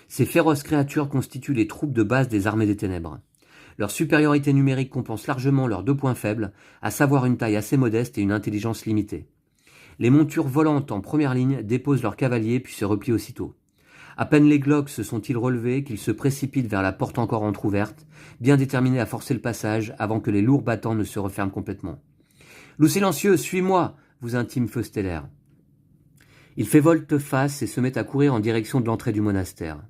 Ces féroces créatures constituent les troupes de base des armées des ténèbres. Leur supériorité numérique compense largement leurs deux points faibles, à savoir une taille assez modeste et une intelligence limitée. Les montures volantes en première ligne déposent leurs cavaliers puis se replient aussitôt. À peine les glocks se sont-ils relevés qu'ils se précipitent vers la porte encore entr'ouverte, bien déterminés à forcer le passage avant que les lourds battants ne se referment complètement. « Loup silencieux, suis-moi !» vous intime Feusteller. Il fait volte-face et se met à courir en direction de l'entrée du monastère.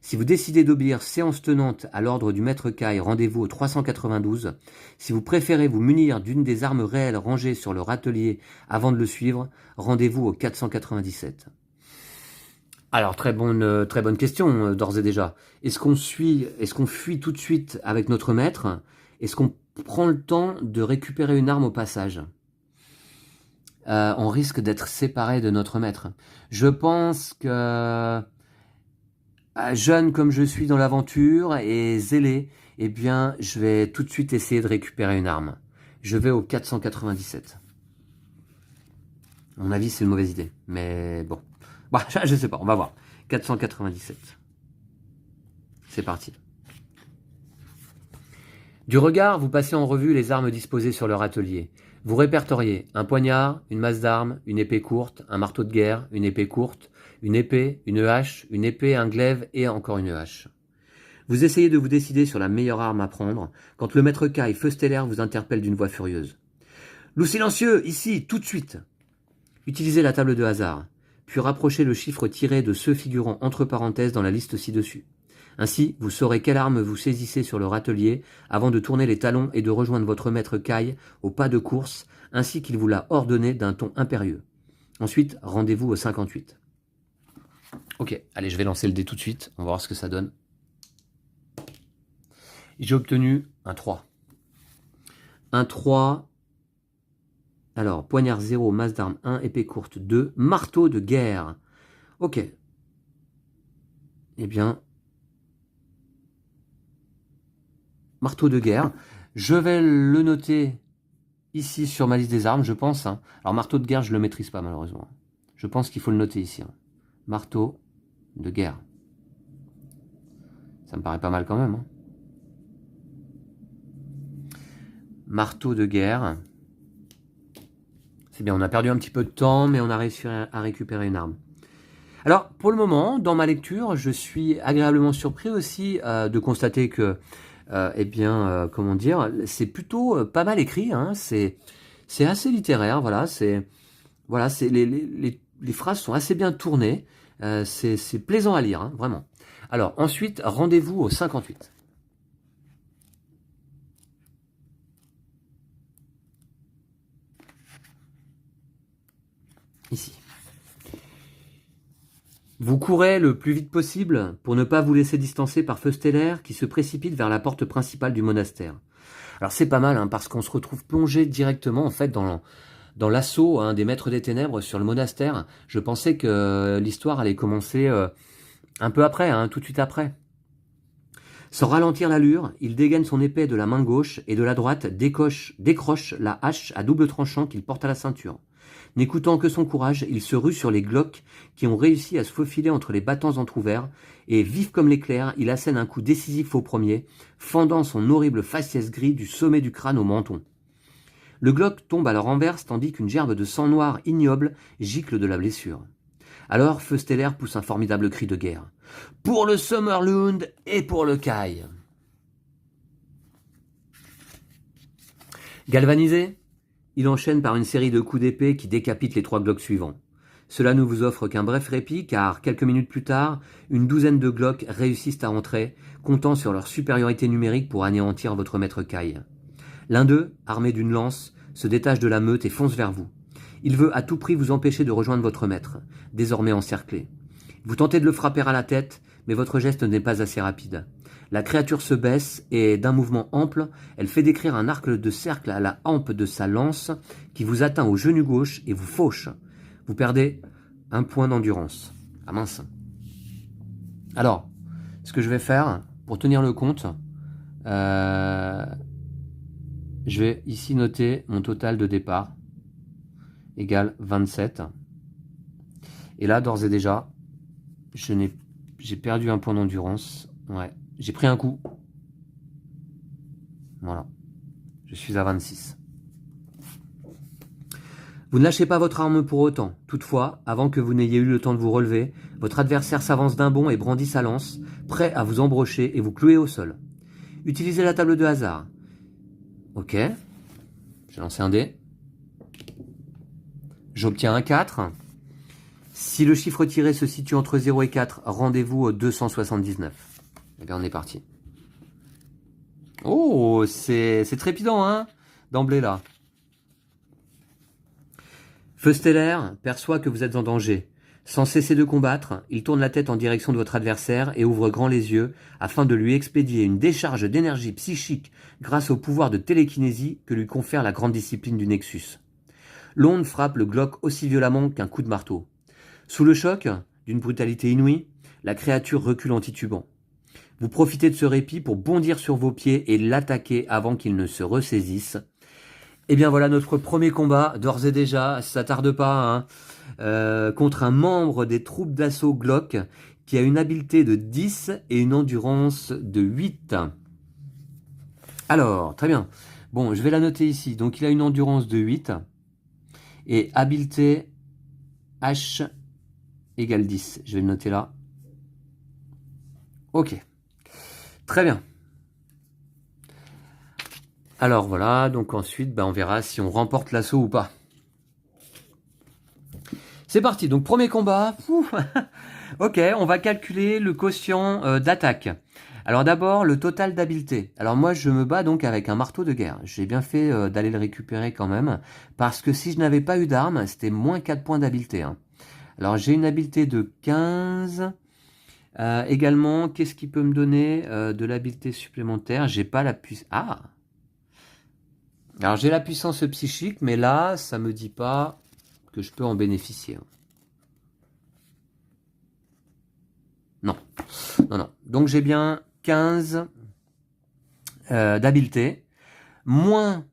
Si vous décidez d'obéir séance tenante à l'ordre du maître Kai, rendez-vous au 392. Si vous préférez vous munir d'une des armes réelles rangées sur leur atelier avant de le suivre, rendez-vous au 497. Alors, très bonne question, d'ores et déjà. Est-ce qu'on fuit tout de suite avec notre maître? Est-ce qu'on prend le temps de récupérer une arme au passage? On risque d'être séparé de notre maître. Je pense que, jeune comme je suis dans l'aventure et zélé, eh bien, je vais tout de suite essayer de récupérer une arme. Je vais au 497. À mon avis, c'est une mauvaise idée, mais bon. Bah, je sais pas, on va voir. 497. C'est parti. Du regard, vous passez en revue les armes disposées sur leur atelier. Vous répertoriez un poignard, une masse d'armes, une épée courte, un marteau de guerre, une épée courte, une épée, une hache, une épée, un glaive et encore une hache. Vous essayez de vous décider sur la meilleure arme à prendre quand le maître Kai Feusteller vous interpelle d'une voix furieuse. « Loup silencieux, ici, tout de suite !» Utilisez la table de hasard, puis rapprochez le chiffre tiré de ceux figurant entre parenthèses dans la liste ci-dessus. Ainsi, vous saurez quelle arme vous saisissez sur leur atelier avant de tourner les talons et de rejoindre votre maître Kai au pas de course, ainsi qu'il vous l'a ordonné d'un ton impérieux. Ensuite, rendez-vous au 58. Ok, allez, je vais lancer le dé tout de suite, on va voir ce que ça donne. J'ai obtenu un 3. Un 3... Alors, poignard 0, masse d'armes 1, épée courte 2, marteau de guerre. Ok. Eh bien... Marteau de guerre. Je vais le noter ici sur ma liste des armes, je pense. Alors, marteau de guerre, je ne le maîtrise pas, malheureusement. Je pense qu'il faut le noter ici. Marteau de guerre. Ça me paraît pas mal quand même. Marteau de guerre. C'est bien, on a perdu un petit peu de temps, mais on a réussi à récupérer une arme. Alors, pour le moment, dans ma lecture, je suis agréablement surpris aussi de constater que comment dire, c'est plutôt pas mal écrit, c'est assez littéraire, voilà, les phrases sont assez bien tournées, c'est plaisant à lire, vraiment. Alors, ensuite, rendez-vous au 58. Ici. Vous courez le plus vite possible pour ne pas vous laisser distancer par Feusteller qui se précipite vers la porte principale du monastère. Alors c'est pas mal parce qu'on se retrouve plongé directement en fait dans l'assaut des maîtres des ténèbres sur le monastère. Je pensais que l'histoire allait commencer un peu après, tout de suite après. Sans ralentir l'allure, il dégaine son épée de la main gauche et de la droite décroche la hache à double tranchant qu'il porte à la ceinture. N'écoutant que son courage, il se rue sur les Glocks qui ont réussi à se faufiler entre les battants entr'ouverts, et vif comme l'éclair, il assène un coup décisif au premier, fendant son horrible faciès gris du sommet du crâne au menton. Le Glock tombe à leur renverse tandis qu'une gerbe de sang noir ignoble gicle de la blessure. Alors Feu Stellaire pousse un formidable cri de guerre. « Pour le Summerlund et pour le Kai !» Galvanisé, il enchaîne par une série de coups d'épée qui décapitent les 3 Glocks suivants. Cela ne vous offre qu'un bref répit car, quelques minutes plus tard, une douzaine de Glocks réussissent à entrer, comptant sur leur supériorité numérique pour anéantir votre maître Kai. L'un d'eux, armé d'une lance, se détache de la meute et fonce vers vous. Il veut à tout prix vous empêcher de rejoindre votre maître, désormais encerclé. Vous tentez de le frapper à la tête, mais votre geste n'est pas assez rapide. La créature se baisse et, d'un mouvement ample, elle fait décrire un arc de cercle à la hampe de sa lance qui vous atteint au genou gauche et vous fauche. Vous perdez 1 point d'endurance. Ah mince. Alors, ce que je vais faire, pour tenir le compte, je vais ici noter mon total de départ, égale 27. Et là, d'ores et déjà, j'ai perdu 1 point d'endurance. Ouais, j'ai pris un coup. Voilà. Je suis à 26. Vous ne lâchez pas votre arme pour autant. Toutefois, avant que vous n'ayez eu le temps de vous relever, votre adversaire s'avance d'un bond et brandit sa lance, prêt à vous embrocher et vous clouer au sol. Utilisez la table de hasard. Ok. J'ai lancé un dé. J'obtiens un 4. Si le chiffre tiré se situe entre 0 et 4, rendez-vous au 279. Et bien on est parti. Oh, c'est trépidant, hein, d'emblée là. Feu Stellaire perçoit que vous êtes en danger. Sans cesser de combattre, il tourne la tête en direction de votre adversaire et ouvre grand les yeux afin de lui expédier une décharge d'énergie psychique grâce au pouvoir de télékinésie que lui confère la grande discipline du Nexus. L'onde frappe le Glock aussi violemment qu'un coup de marteau. Sous le choc, d'une brutalité inouïe, la créature recule en titubant. Vous profitez de ce répit pour bondir sur vos pieds et l'attaquer avant qu'il ne se ressaisisse. Et bien voilà notre premier combat, d'ores et déjà, ça tarde pas, hein, contre un membre des troupes d'assaut Glock qui a une habileté de 10 et une endurance de 8. Alors, très bien. Bon, je vais la noter ici. Donc il a une endurance de 8 et habileté H égale 10. Je vais le noter là. Ok. Très bien. Alors voilà, donc ensuite, on verra si on remporte l'assaut ou pas. C'est parti, donc premier combat. Ok, on va calculer le quotient d'attaque. Alors d'abord, le total d'habileté. Alors moi, je me bats donc avec un marteau de guerre. J'ai bien fait d'aller le récupérer quand même, parce que si je n'avais pas eu d'arme, c'était moins 4 points d'habileté. Hein. Alors j'ai une habileté de 15. Également, qu'est-ce qui peut me donner de l'habileté supplémentaire? J'ai pas la puissance... Ah! Alors j'ai la puissance psychique, mais là, ça me dit pas que je peux en bénéficier. Non. Non, non. Donc j'ai bien 15 d'habileté, moins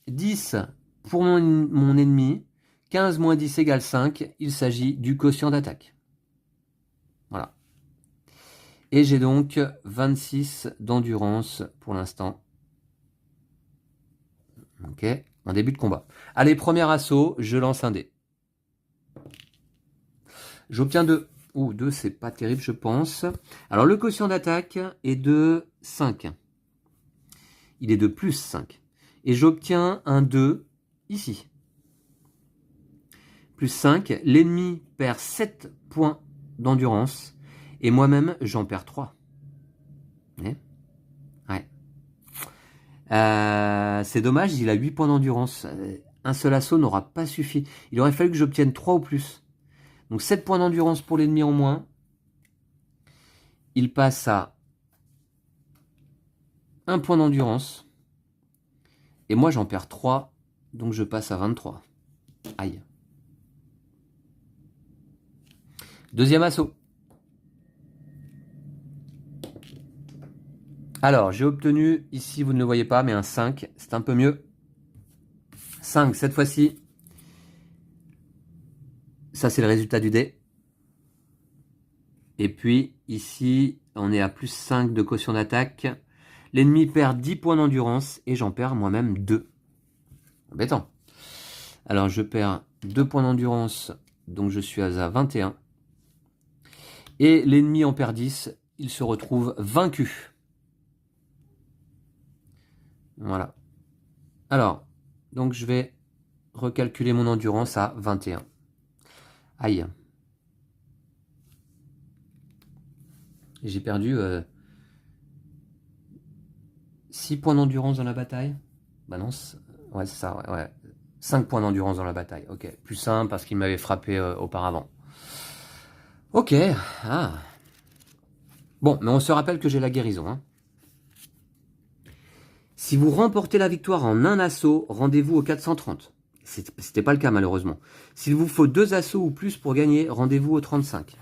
10 pour mon ennemi, 15 moins 10 égale 5, il s'agit du quotient d'attaque. Voilà. Et j'ai donc 26 d'endurance pour l'instant. Ok, en début de combat. Allez, premier assaut, je lance un dé. J'obtiens 2. Ouh, 2, c'est pas terrible, je pense. Alors, le quotient d'attaque est de 5. Il est de plus 5. Et j'obtiens un 2 ici. Plus 5. L'ennemi perd 7 points d'endurance. Et moi-même, j'en perds 3. Ouais. C'est dommage, il a 8 points d'endurance. Un seul assaut n'aura pas suffi. Il aurait fallu que j'obtienne 3 ou plus. Donc 7 points d'endurance pour l'ennemi en moins. Il passe à 1 point d'endurance. Et moi j'en perds 3. Donc je passe à 23. Aïe. Deuxième assaut. Alors, j'ai obtenu, ici vous ne le voyez pas, mais un 5. C'est un peu mieux. 5 cette fois-ci. Ça, c'est le résultat du dé. Et puis, ici, on est à plus 5 de quotient d'attaque. L'ennemi perd 10 points d'endurance et j'en perds moi-même 2. Embêtant. Alors, je perds 2 points d'endurance, donc je suis à 21. Et l'ennemi en perd 10, il se retrouve vaincu. Voilà. Alors, donc je vais recalculer mon endurance à 21. Aïe. J'ai perdu 6 points d'endurance dans la bataille. Bah non, ouais, c'est ça, ouais. 5 points d'endurance dans la bataille. Ok, plus simple parce qu'il m'avait frappé auparavant. Ok, ah. Bon, mais on se rappelle que j'ai la guérison. Hein. Si vous remportez la victoire en un assaut, rendez-vous au 430. C'était pas le cas malheureusement. S'il vous faut 2 assauts ou plus pour gagner, rendez-vous au 35.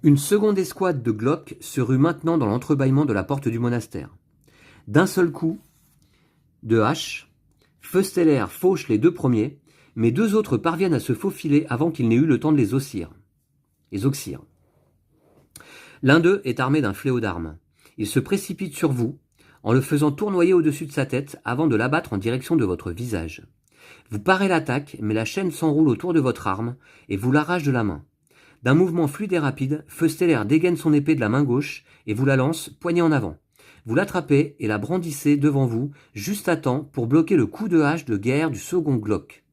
Une seconde escouade de Glock se rue maintenant dans l'entrebâillement de la porte du monastère. D'un seul coup de hache, Feusteller fauche les 2 premiers, mais 2 autres parviennent à se faufiler avant qu'il n'ait eu le temps de les oxyre. L'un d'eux est armé d'un fléau d'armes. Il se précipite sur vous, en le faisant tournoyer au-dessus de sa tête avant de l'abattre en direction de votre visage. Vous parez l'attaque, mais la chaîne s'enroule autour de votre arme et vous l'arrache de la main. D'un mouvement fluide et rapide, Feusteller dégaine son épée de la main gauche et vous la lance, poignée en avant. Vous l'attrapez et la brandissez devant vous, juste à temps pour bloquer le coup de hache de guerre du second Glock.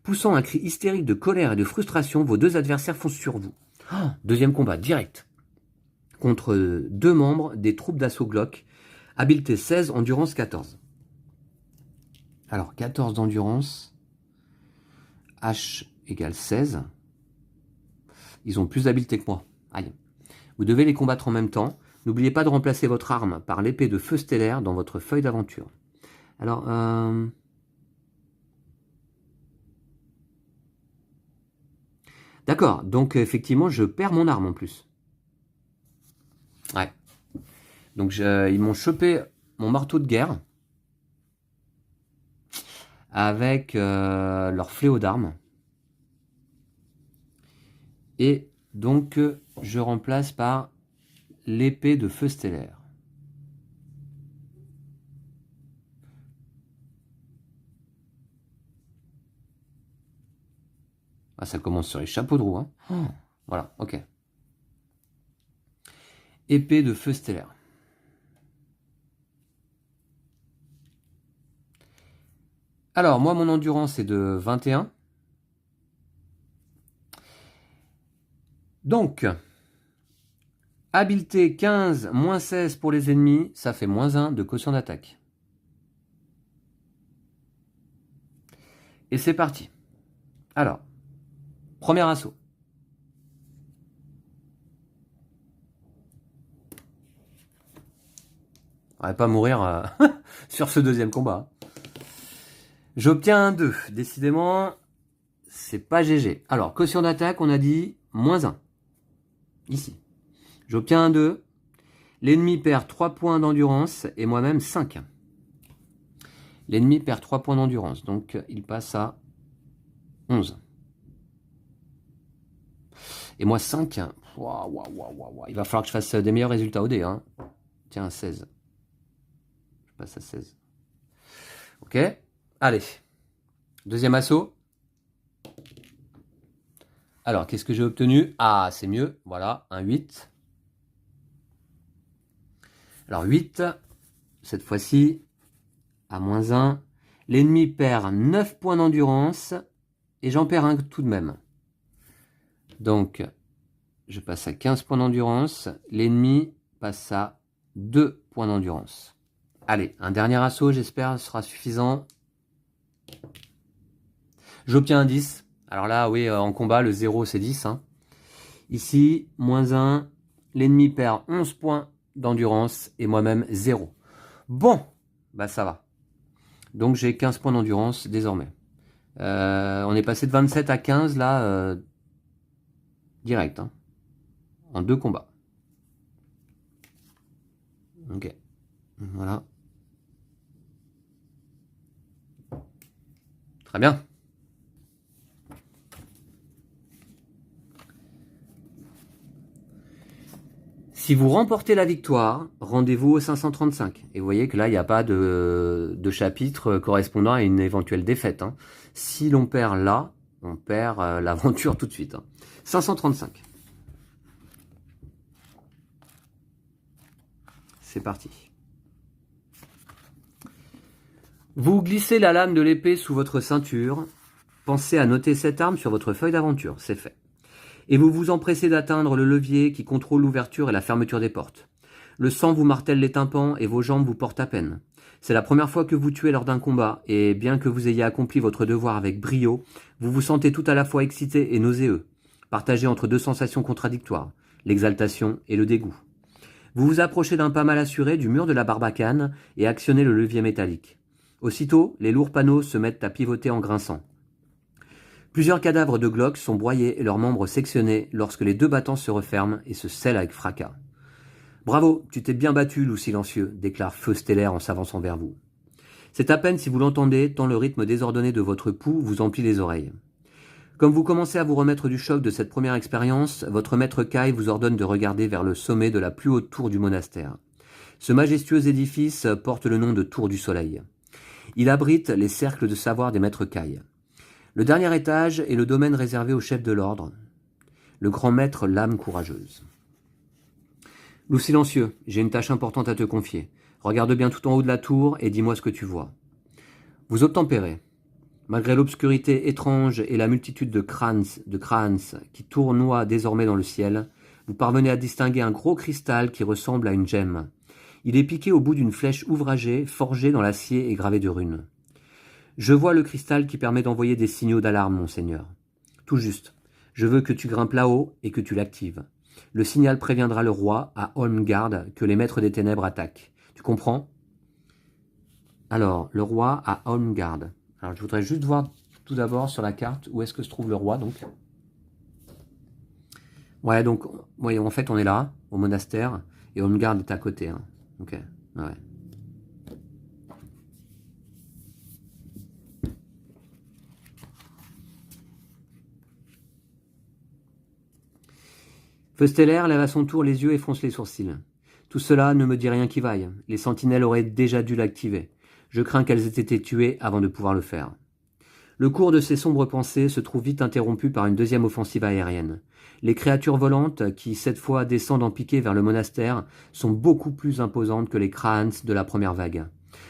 Poussant un cri hystérique de colère et de frustration, vos 2 adversaires foncent sur vous. Deuxième combat, direct. Contre 2 membres des troupes d'assaut Glock. Habileté 16, endurance 14. Alors, 14 d'endurance. H égale 16. Ils ont plus d'habileté que moi. Aïe. Vous devez les combattre en même temps. N'oubliez pas de remplacer votre arme par l'épée de Feusteller dans votre feuille d'aventure. Alors, d'accord, donc effectivement, je perds mon arme en plus. Ouais. Donc, ils m'ont chopé mon marteau de guerre avec leur fléau d'armes. Et donc, je remplace par l'épée de Feusteller. Ah, ça commence sur les chapeaux de roue. Hein. Oh. Voilà, ok. Épée de Feusteller. Alors, moi, mon endurance est de 21. Donc, habileté 15, moins 16 pour les ennemis, ça fait moins 1 de quotient d'attaque. Et c'est parti. Alors, premier assaut. On va pas mourir sur ce deuxième combat. J'obtiens un 2. Décidément, c'est pas GG. Alors, quotient d'attaque, on a dit moins 1. Ici. J'obtiens un 2. L'ennemi perd 3 points d'endurance et moi-même 5. L'ennemi perd 3 points d'endurance, donc il passe à 11. Et moi 5. Il va falloir que je fasse des meilleurs résultats au dé. Hein. Tiens, 16. Je passe à 16. Ok. Allez. Deuxième assaut. Alors, qu'est-ce que j'ai obtenu? Ah, c'est mieux. Voilà, un 8. Alors, 8. Cette fois-ci, à moins 1. L'ennemi perd 9 points d'endurance. Et j'en perds un tout de même. Donc, je passe à 15 points d'endurance. L'ennemi passe à 2 points d'endurance. Allez, un dernier assaut, j'espère, sera suffisant. J'obtiens un 10. Alors là, oui, en combat, le 0, c'est 10. Hein. Ici, moins 1. L'ennemi perd 11 points d'endurance et moi-même 0. Bon, bah ça va. Donc j'ai 15 points d'endurance désormais. On est passé de 27 à 15 là, direct. Hein, en 2 combats. Ok. Voilà. Très bien. Si vous remportez la victoire, rendez-vous au 535. Et vous voyez que là, il n'y a pas de chapitre correspondant à une éventuelle défaite. Hein. Si l'on perd là, on perd l'aventure tout de suite. Hein. 535. C'est parti. Vous glissez la lame de l'épée sous votre ceinture. Pensez à noter cette arme sur votre feuille d'aventure. C'est fait. Et vous vous empressez d'atteindre le levier qui contrôle l'ouverture et la fermeture des portes. Le sang vous martèle les tympans et vos jambes vous portent à peine. C'est la première fois que vous tuez lors d'un combat, et bien que vous ayez accompli votre devoir avec brio, vous vous sentez tout à la fois excité et nauséeux, partagé entre deux sensations contradictoires, l'exaltation et le dégoût. Vous vous approchez d'un pas mal assuré du mur de la barbacane et actionnez le levier métallique. Aussitôt, les lourds panneaux se mettent à pivoter en grinçant. Plusieurs cadavres de Glock sont broyés et leurs membres sectionnés lorsque les deux battants se referment et se scellent avec fracas. « Bravo, tu t'es bien battu, loup silencieux », déclare Feu Stellaire en s'avançant vers vous. C'est à peine si vous l'entendez, tant le rythme désordonné de votre pouls vous emplit les oreilles. Comme vous commencez à vous remettre du choc de cette première expérience, votre maître Kai vous ordonne de regarder vers le sommet de la plus haute tour du monastère. Ce majestueux édifice porte le nom de Tour du Soleil. Il abrite les cercles de savoir des maîtres Kai. Le dernier étage est le domaine réservé au chef de l'ordre, le grand maître Lame Courageuse. Loup silencieux, j'ai une tâche importante à te confier. Regarde bien tout en haut de la tour et dis-moi ce que tu vois. Vous obtempérez. Malgré l'obscurité étrange et la multitude de crânes qui tournoient désormais dans le ciel, vous parvenez à distinguer un gros cristal qui ressemble à une gemme. Il est piqué au bout d'une flèche ouvragée, forgée dans l'acier et gravée de runes. Je vois le cristal qui permet d'envoyer des signaux d'alarme, monseigneur. Tout juste. Je veux que tu grimpes là-haut et que tu l'actives. Le signal préviendra le roi à Holmgard que les maîtres des ténèbres attaquent. Tu comprends? Alors, le roi à Holmgard. Alors, je voudrais juste voir tout d'abord sur la carte où est-ce que se trouve le roi, donc. Ouais, donc, voyez, en fait, on est là, au monastère, et Holmgard est à côté. Hein. Ok, ouais. Feu Stellaire lève à son tour les yeux et fronce les sourcils. Tout cela ne me dit rien qui vaille. Les sentinelles auraient déjà dû l'activer. Je crains qu'elles aient été tuées avant de pouvoir le faire. Le cours de ces sombres pensées se trouve vite interrompu par une deuxième offensive aérienne. Les créatures volantes, qui cette fois descendent en piqué vers le monastère, sont beaucoup plus imposantes que les Kraans de la première vague.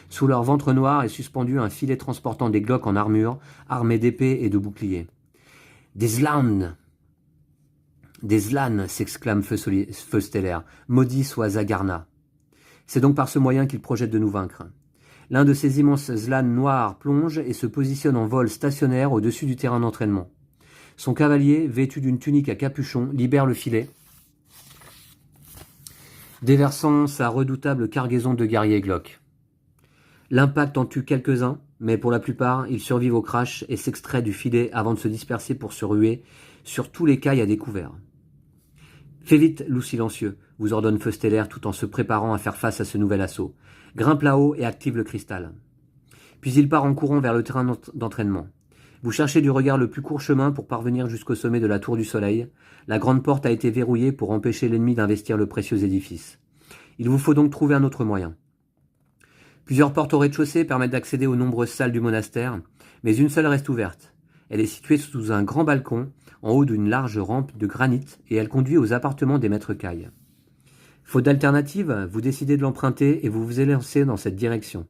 Sous leur ventre noir est suspendu un filet transportant des Glocks en armure, armés d'épées et de boucliers. « Des Slans !» « Des Slans !» s'exclame Feu Stellaire. « Maudit soit Zagarna !» C'est donc par ce moyen qu'il projette de nous vaincre. L'un de ces immenses Slans noirs plonge et se positionne en vol stationnaire au-dessus du terrain d'entraînement. Son cavalier, vêtu d'une tunique à capuchon, libère le filet, déversant sa redoutable cargaison de guerriers Glock. L'impact en tue quelques-uns, mais pour la plupart, ils survivent au crash et s'extraient du filet avant de se disperser pour se ruer sur tous les cailles à découvert. « Fais vite, loup silencieux », vous ordonne Feu Stellaire tout en se préparant à faire face à ce nouvel assaut. Grimpe là-haut et active le cristal. Puis il part en courant vers le terrain d'entraînement. Vous cherchez du regard le plus court chemin pour parvenir jusqu'au sommet de la Tour du Soleil. La grande porte a été verrouillée pour empêcher l'ennemi d'investir le précieux édifice. Il vous faut donc trouver un autre moyen. Plusieurs portes au rez-de-chaussée permettent d'accéder aux nombreuses salles du monastère, mais une seule reste ouverte. Elle est située sous un grand balcon, en haut d'une large rampe de granit, et elle conduit aux appartements des maîtres Kai. Faute d'alternative, vous décidez de l'emprunter et vous vous élancez dans cette direction.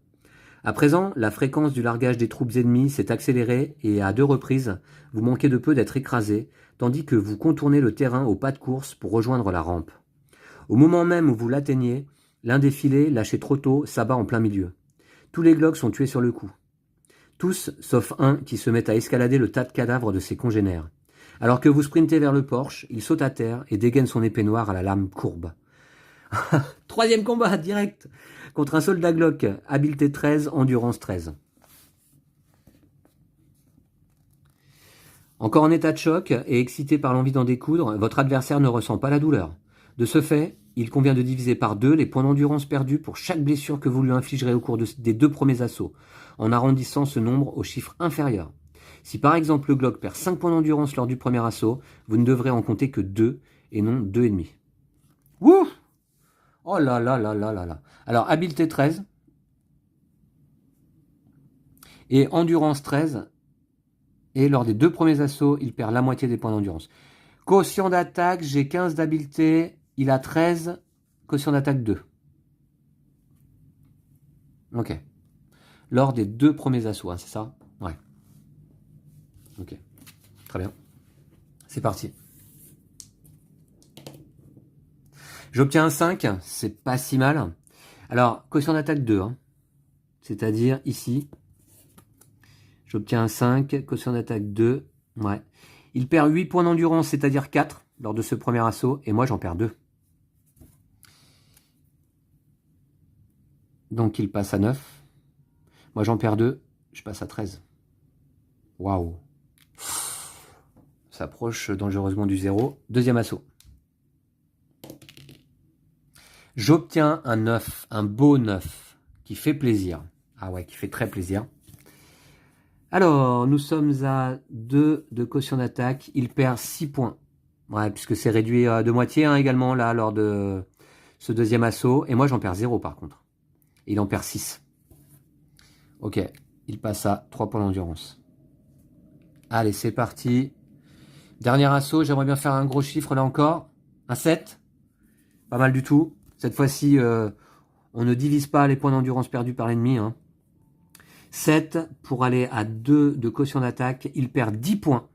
À présent, la fréquence du largage des troupes ennemies s'est accélérée et à 2 reprises, vous manquez de peu d'être écrasé, tandis que vous contournez le terrain au pas de course pour rejoindre la rampe. Au moment même où vous l'atteignez, l'un des filets, lâché trop tôt, s'abat en plein milieu. Tous les Glocks sont tués sur le coup. Tous, sauf un qui se met à escalader le tas de cadavres de ses congénères. Alors que vous sprintez vers le porche, il saute à terre et dégaine son épée noire à la lame courbe. Troisième combat, direct, contre un soldat Glock, habileté 13, endurance 13. Encore en état de choc et excité par l'envie d'en découdre, votre adversaire ne ressent pas la douleur. De ce fait, il convient de diviser par 2 les points d'endurance perdus pour chaque blessure que vous lui infligerez au cours des 2 premiers assauts, en arrondissant ce nombre au chiffre inférieur. Si par exemple le Glock perd 5 points d'endurance lors du premier assaut, vous ne devrez en compter que 2 et non 2,5. Wouh! Oh là là là là là là. Alors, habileté 13 et endurance 13. Et lors des 2 premiers assauts, il perd la moitié des points d'endurance. Quotient d'attaque, j'ai 15 d'habileté. Il a 13. Quotient d'attaque 2. Ok. Lors des 2 premiers assauts, hein, c'est ça? Ouais. Ok. Très bien. C'est parti. J'obtiens un 5. C'est pas si mal. Alors, quotient d'attaque 2. Hein. C'est-à-dire ici. J'obtiens un 5. Quotient d'attaque 2. Ouais. Il perd 8 points d'endurance, c'est-à-dire 4 lors de ce premier assaut. Et moi, j'en perds 2. Donc, il passe à 9. Moi, j'en perds 2. Je passe à 13. Waouh. S'approche dangereusement du 0. Deuxième assaut. J'obtiens un 9. Un beau 9. Qui fait plaisir. Ah ouais, qui fait très plaisir. Alors, nous sommes à 2 de quotient d'attaque. Il perd 6 points. Ouais, puisque c'est réduit de moitié hein, également, là, lors de ce deuxième assaut. Et moi, j'en perds 0, par contre. Il en perd 6. Ok, il passe à 3 points d'endurance. Allez, c'est parti. Dernier assaut, j'aimerais bien faire un gros chiffre, là encore. Un 7. Pas mal du tout. Cette fois-ci, on ne divise pas les points d'endurance perdus par l'ennemi, hein. 7 pour aller à 2 de quotient d'attaque. Il perd 10 points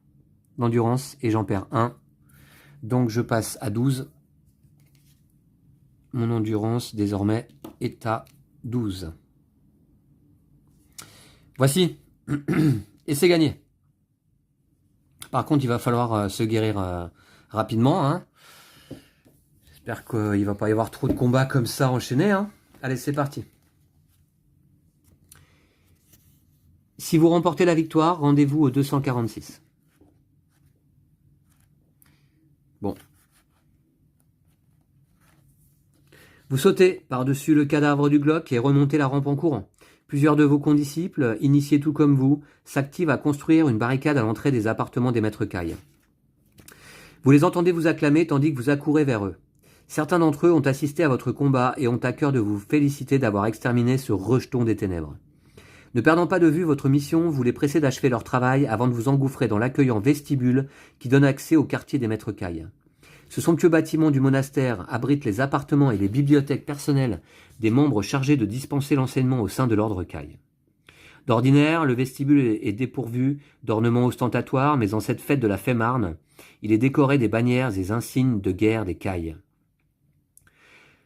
d'endurance et j'en perds 1. Donc je passe à 12. Mon endurance désormais est à 12. Voici. Et c'est gagné. Par contre, il va falloir se guérir rapidement. Hein. J'espère qu'il ne va pas y avoir trop de combats comme ça enchaînés. Hein. Allez, c'est parti. Si vous remportez la victoire, rendez-vous au 246. Bon. Vous sautez par-dessus le cadavre du Glock et remontez la rampe en courant. Plusieurs de vos condisciples, initiés tout comme vous, s'activent à construire une barricade à l'entrée des appartements des maîtres Caille. Vous les entendez vous acclamer tandis que vous accourez vers eux. Certains d'entre eux ont assisté à votre combat et ont à cœur de vous féliciter d'avoir exterminé ce rejeton des ténèbres. Ne perdant pas de vue votre mission, vous les pressez d'achever leur travail avant de vous engouffrer dans l'accueillant vestibule qui donne accès au quartier des maîtres Caille. Ce somptueux bâtiment du monastère abrite les appartements et les bibliothèques personnelles des membres chargés de dispenser l'enseignement au sein de l'ordre Caille. D'ordinaire, le vestibule est dépourvu d'ornements ostentatoires, mais en cette fête de la Fémarne, il est décoré des bannières et insignes de guerre des Cailles.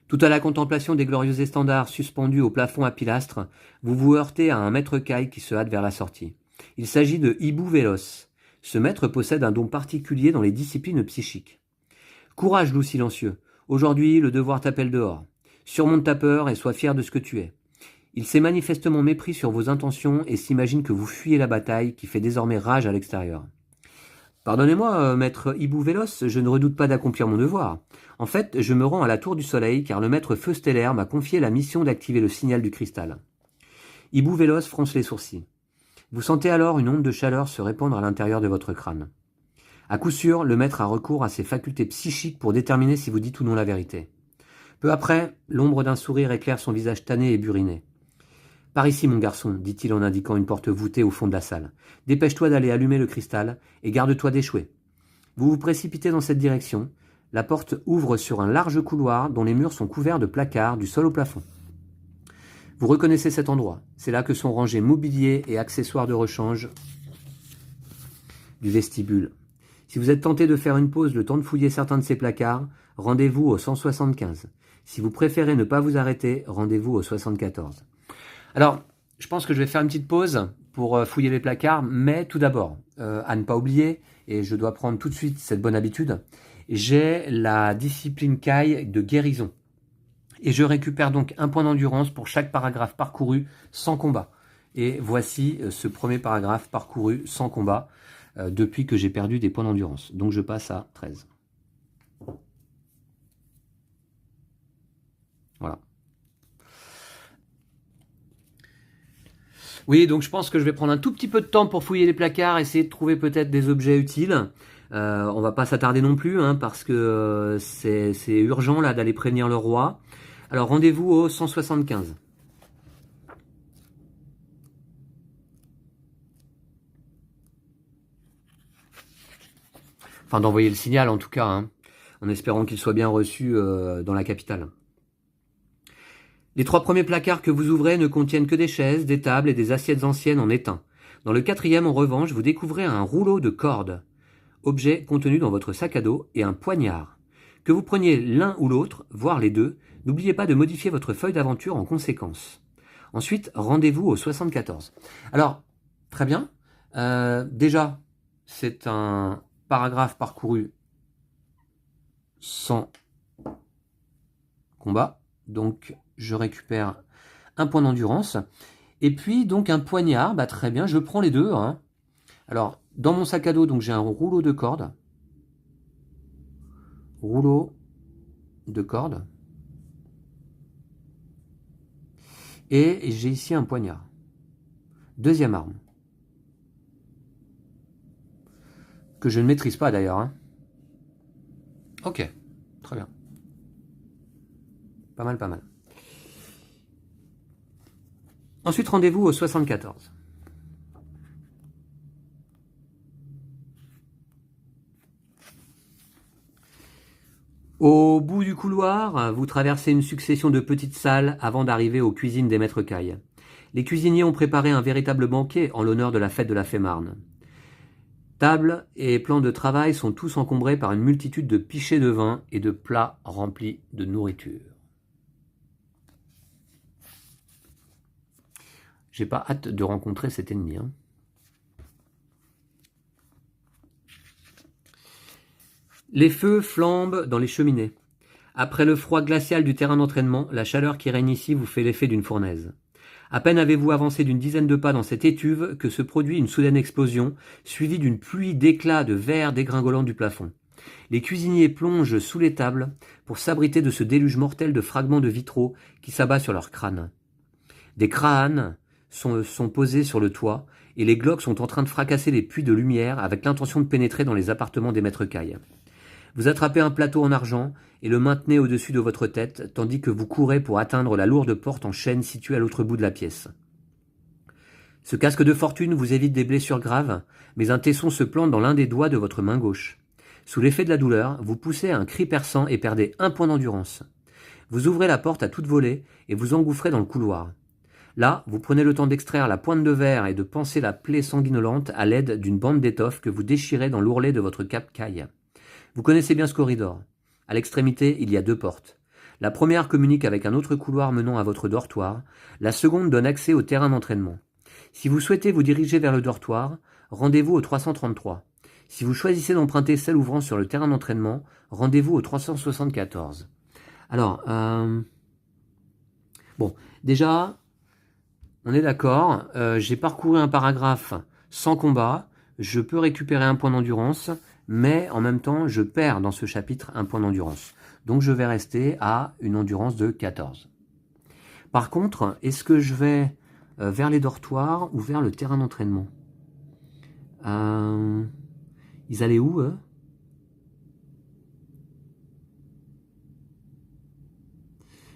Tout à la contemplation des glorieux étendards suspendus au plafond à pilastres, vous vous heurtez à un maître Caille qui se hâte vers la sortie. Il s'agit de Hibou Vélos. Ce maître possède un don particulier dans les disciplines psychiques. Courage, loup silencieux. Aujourd'hui, le devoir t'appelle dehors. Surmonte ta peur et sois fier de ce que tu es. Il s'est manifestement mépris sur vos intentions et s'imagine que vous fuyez la bataille qui fait désormais rage à l'extérieur. Pardonnez-moi, maître Hibou Vélos, je ne redoute pas d'accomplir mon devoir. En fait, je me rends à la Tour du Soleil car le maître Feu Stellaire m'a confié la mission d'activer le signal du cristal. Hibou Vélos fronce les sourcils. Vous sentez alors une onde de chaleur se répandre à l'intérieur de votre crâne. À coup sûr, le maître a recours à ses facultés psychiques pour déterminer si vous dites ou non la vérité. Peu après, l'ombre d'un sourire éclaire son visage tanné et buriné. « Par ici, mon garçon, dit-il en indiquant une porte voûtée au fond de la salle. Dépêche-toi d'aller allumer le cristal et garde-toi d'échouer. Vous vous précipitez dans cette direction. La porte ouvre sur un large couloir dont les murs sont couverts de placards du sol au plafond. Vous reconnaissez cet endroit. C'est là que sont rangés mobilier et accessoires de rechange du vestibule. Si vous êtes tenté de faire une pause le temps de fouiller certains de ces placards, rendez-vous au 175. Si vous préférez ne pas vous arrêter, rendez-vous au 74. Alors, je pense que je vais faire une petite pause pour fouiller les placards, mais tout d'abord, à ne pas oublier, et je dois prendre tout de suite cette bonne habitude, j'ai la discipline Caille de guérison. Et je récupère donc un point d'endurance pour chaque paragraphe parcouru sans combat. Et voici ce premier paragraphe parcouru sans combat depuis que j'ai perdu des points d'endurance. Donc je passe à 13. Voilà. Oui, donc je pense que je vais prendre un tout petit peu de temps pour fouiller les placards, essayer de trouver peut-être des objets utiles. On va pas s'attarder non plus, hein, parce que c'est urgent là d'aller prévenir le roi. Alors rendez-vous au 175. Enfin d'envoyer le signal en tout cas, hein, en espérant qu'il soit bien reçu dans la capitale. Les 3 premiers placards que vous ouvrez ne contiennent que des chaises, des tables et des assiettes anciennes en étain. Dans le 4e, en revanche, vous découvrez un rouleau de cordes, objet contenu dans votre sac à dos, et un poignard. Que vous preniez l'un ou l'autre, voire les deux, n'oubliez pas de modifier votre feuille d'aventure en conséquence. Ensuite, rendez-vous au 74. Alors, très bien. Déjà, c'est un paragraphe parcouru sans combat. Donc, je récupère un point d'endurance. Et puis, donc, un poignard. Bah, très bien, je prends les deux. Hein. Alors, dans mon sac à dos, donc j'ai un rouleau de cordes. Rouleau de cordes. Et j'ai ici un poignard. Deuxième arme. Que je ne maîtrise pas d'ailleurs. Hein. Ok, très bien. Pas mal, pas mal. Ensuite, rendez-vous au 74. Au bout du couloir, vous traversez une succession de petites salles avant d'arriver aux cuisines des maîtres cailles. Les cuisiniers ont préparé un véritable banquet en l'honneur de la fête de la Fémarne. Tables et plans de travail sont tous encombrés par une multitude de pichets de vin et de plats remplis de nourriture. J'ai pas hâte de rencontrer cet ennemi. Hein. Les feux flambent dans les cheminées. Après le froid glacial du terrain d'entraînement, la chaleur qui règne ici vous fait l'effet d'une fournaise. À peine avez-vous avancé d'une dizaine de pas dans cette étuve que se produit une soudaine explosion, suivie d'une pluie d'éclats de verre dégringolant du plafond. Les cuisiniers plongent sous les tables pour s'abriter de ce déluge mortel de fragments de vitraux qui s'abat sur leurs crânes. Des crânes sont posés sur le toit et les glocs sont en train de fracasser les puits de lumière avec l'intention de pénétrer dans les appartements des maîtres cailles. Vous attrapez un plateau en argent et le maintenez au-dessus de votre tête, tandis que vous courez pour atteindre la lourde porte en chêne située à l'autre bout de la pièce. Ce casque de fortune vous évite des blessures graves, mais un tesson se plante dans l'un des doigts de votre main gauche. Sous l'effet de la douleur, vous poussez un cri perçant et perdez un point d'endurance. Vous ouvrez la porte à toute volée et vous engouffrez dans le couloir. Là, vous prenez le temps d'extraire la pointe de verre et de panser la plaie sanguinolente à l'aide d'une bande d'étoffe que vous déchirez dans l'ourlet de votre cape caille. Vous connaissez bien ce corridor. À l'extrémité, il y a 2 portes. La première communique avec un autre couloir menant à votre dortoir. La seconde donne accès au terrain d'entraînement. Si vous souhaitez vous diriger vers le dortoir, rendez-vous au 333. Si vous choisissez d'emprunter celle ouvrant sur le terrain d'entraînement, rendez-vous au 374. Alors, bon, déjà, on est d'accord, j'ai parcouru un paragraphe sans combat, je peux récupérer un point d'endurance, mais en même temps, je perds dans ce chapitre un point d'endurance. Donc je vais rester à une endurance de 14. Par contre, est-ce que je vais vers les dortoirs ou vers le terrain d'entraînement? Ils allaient où, eux?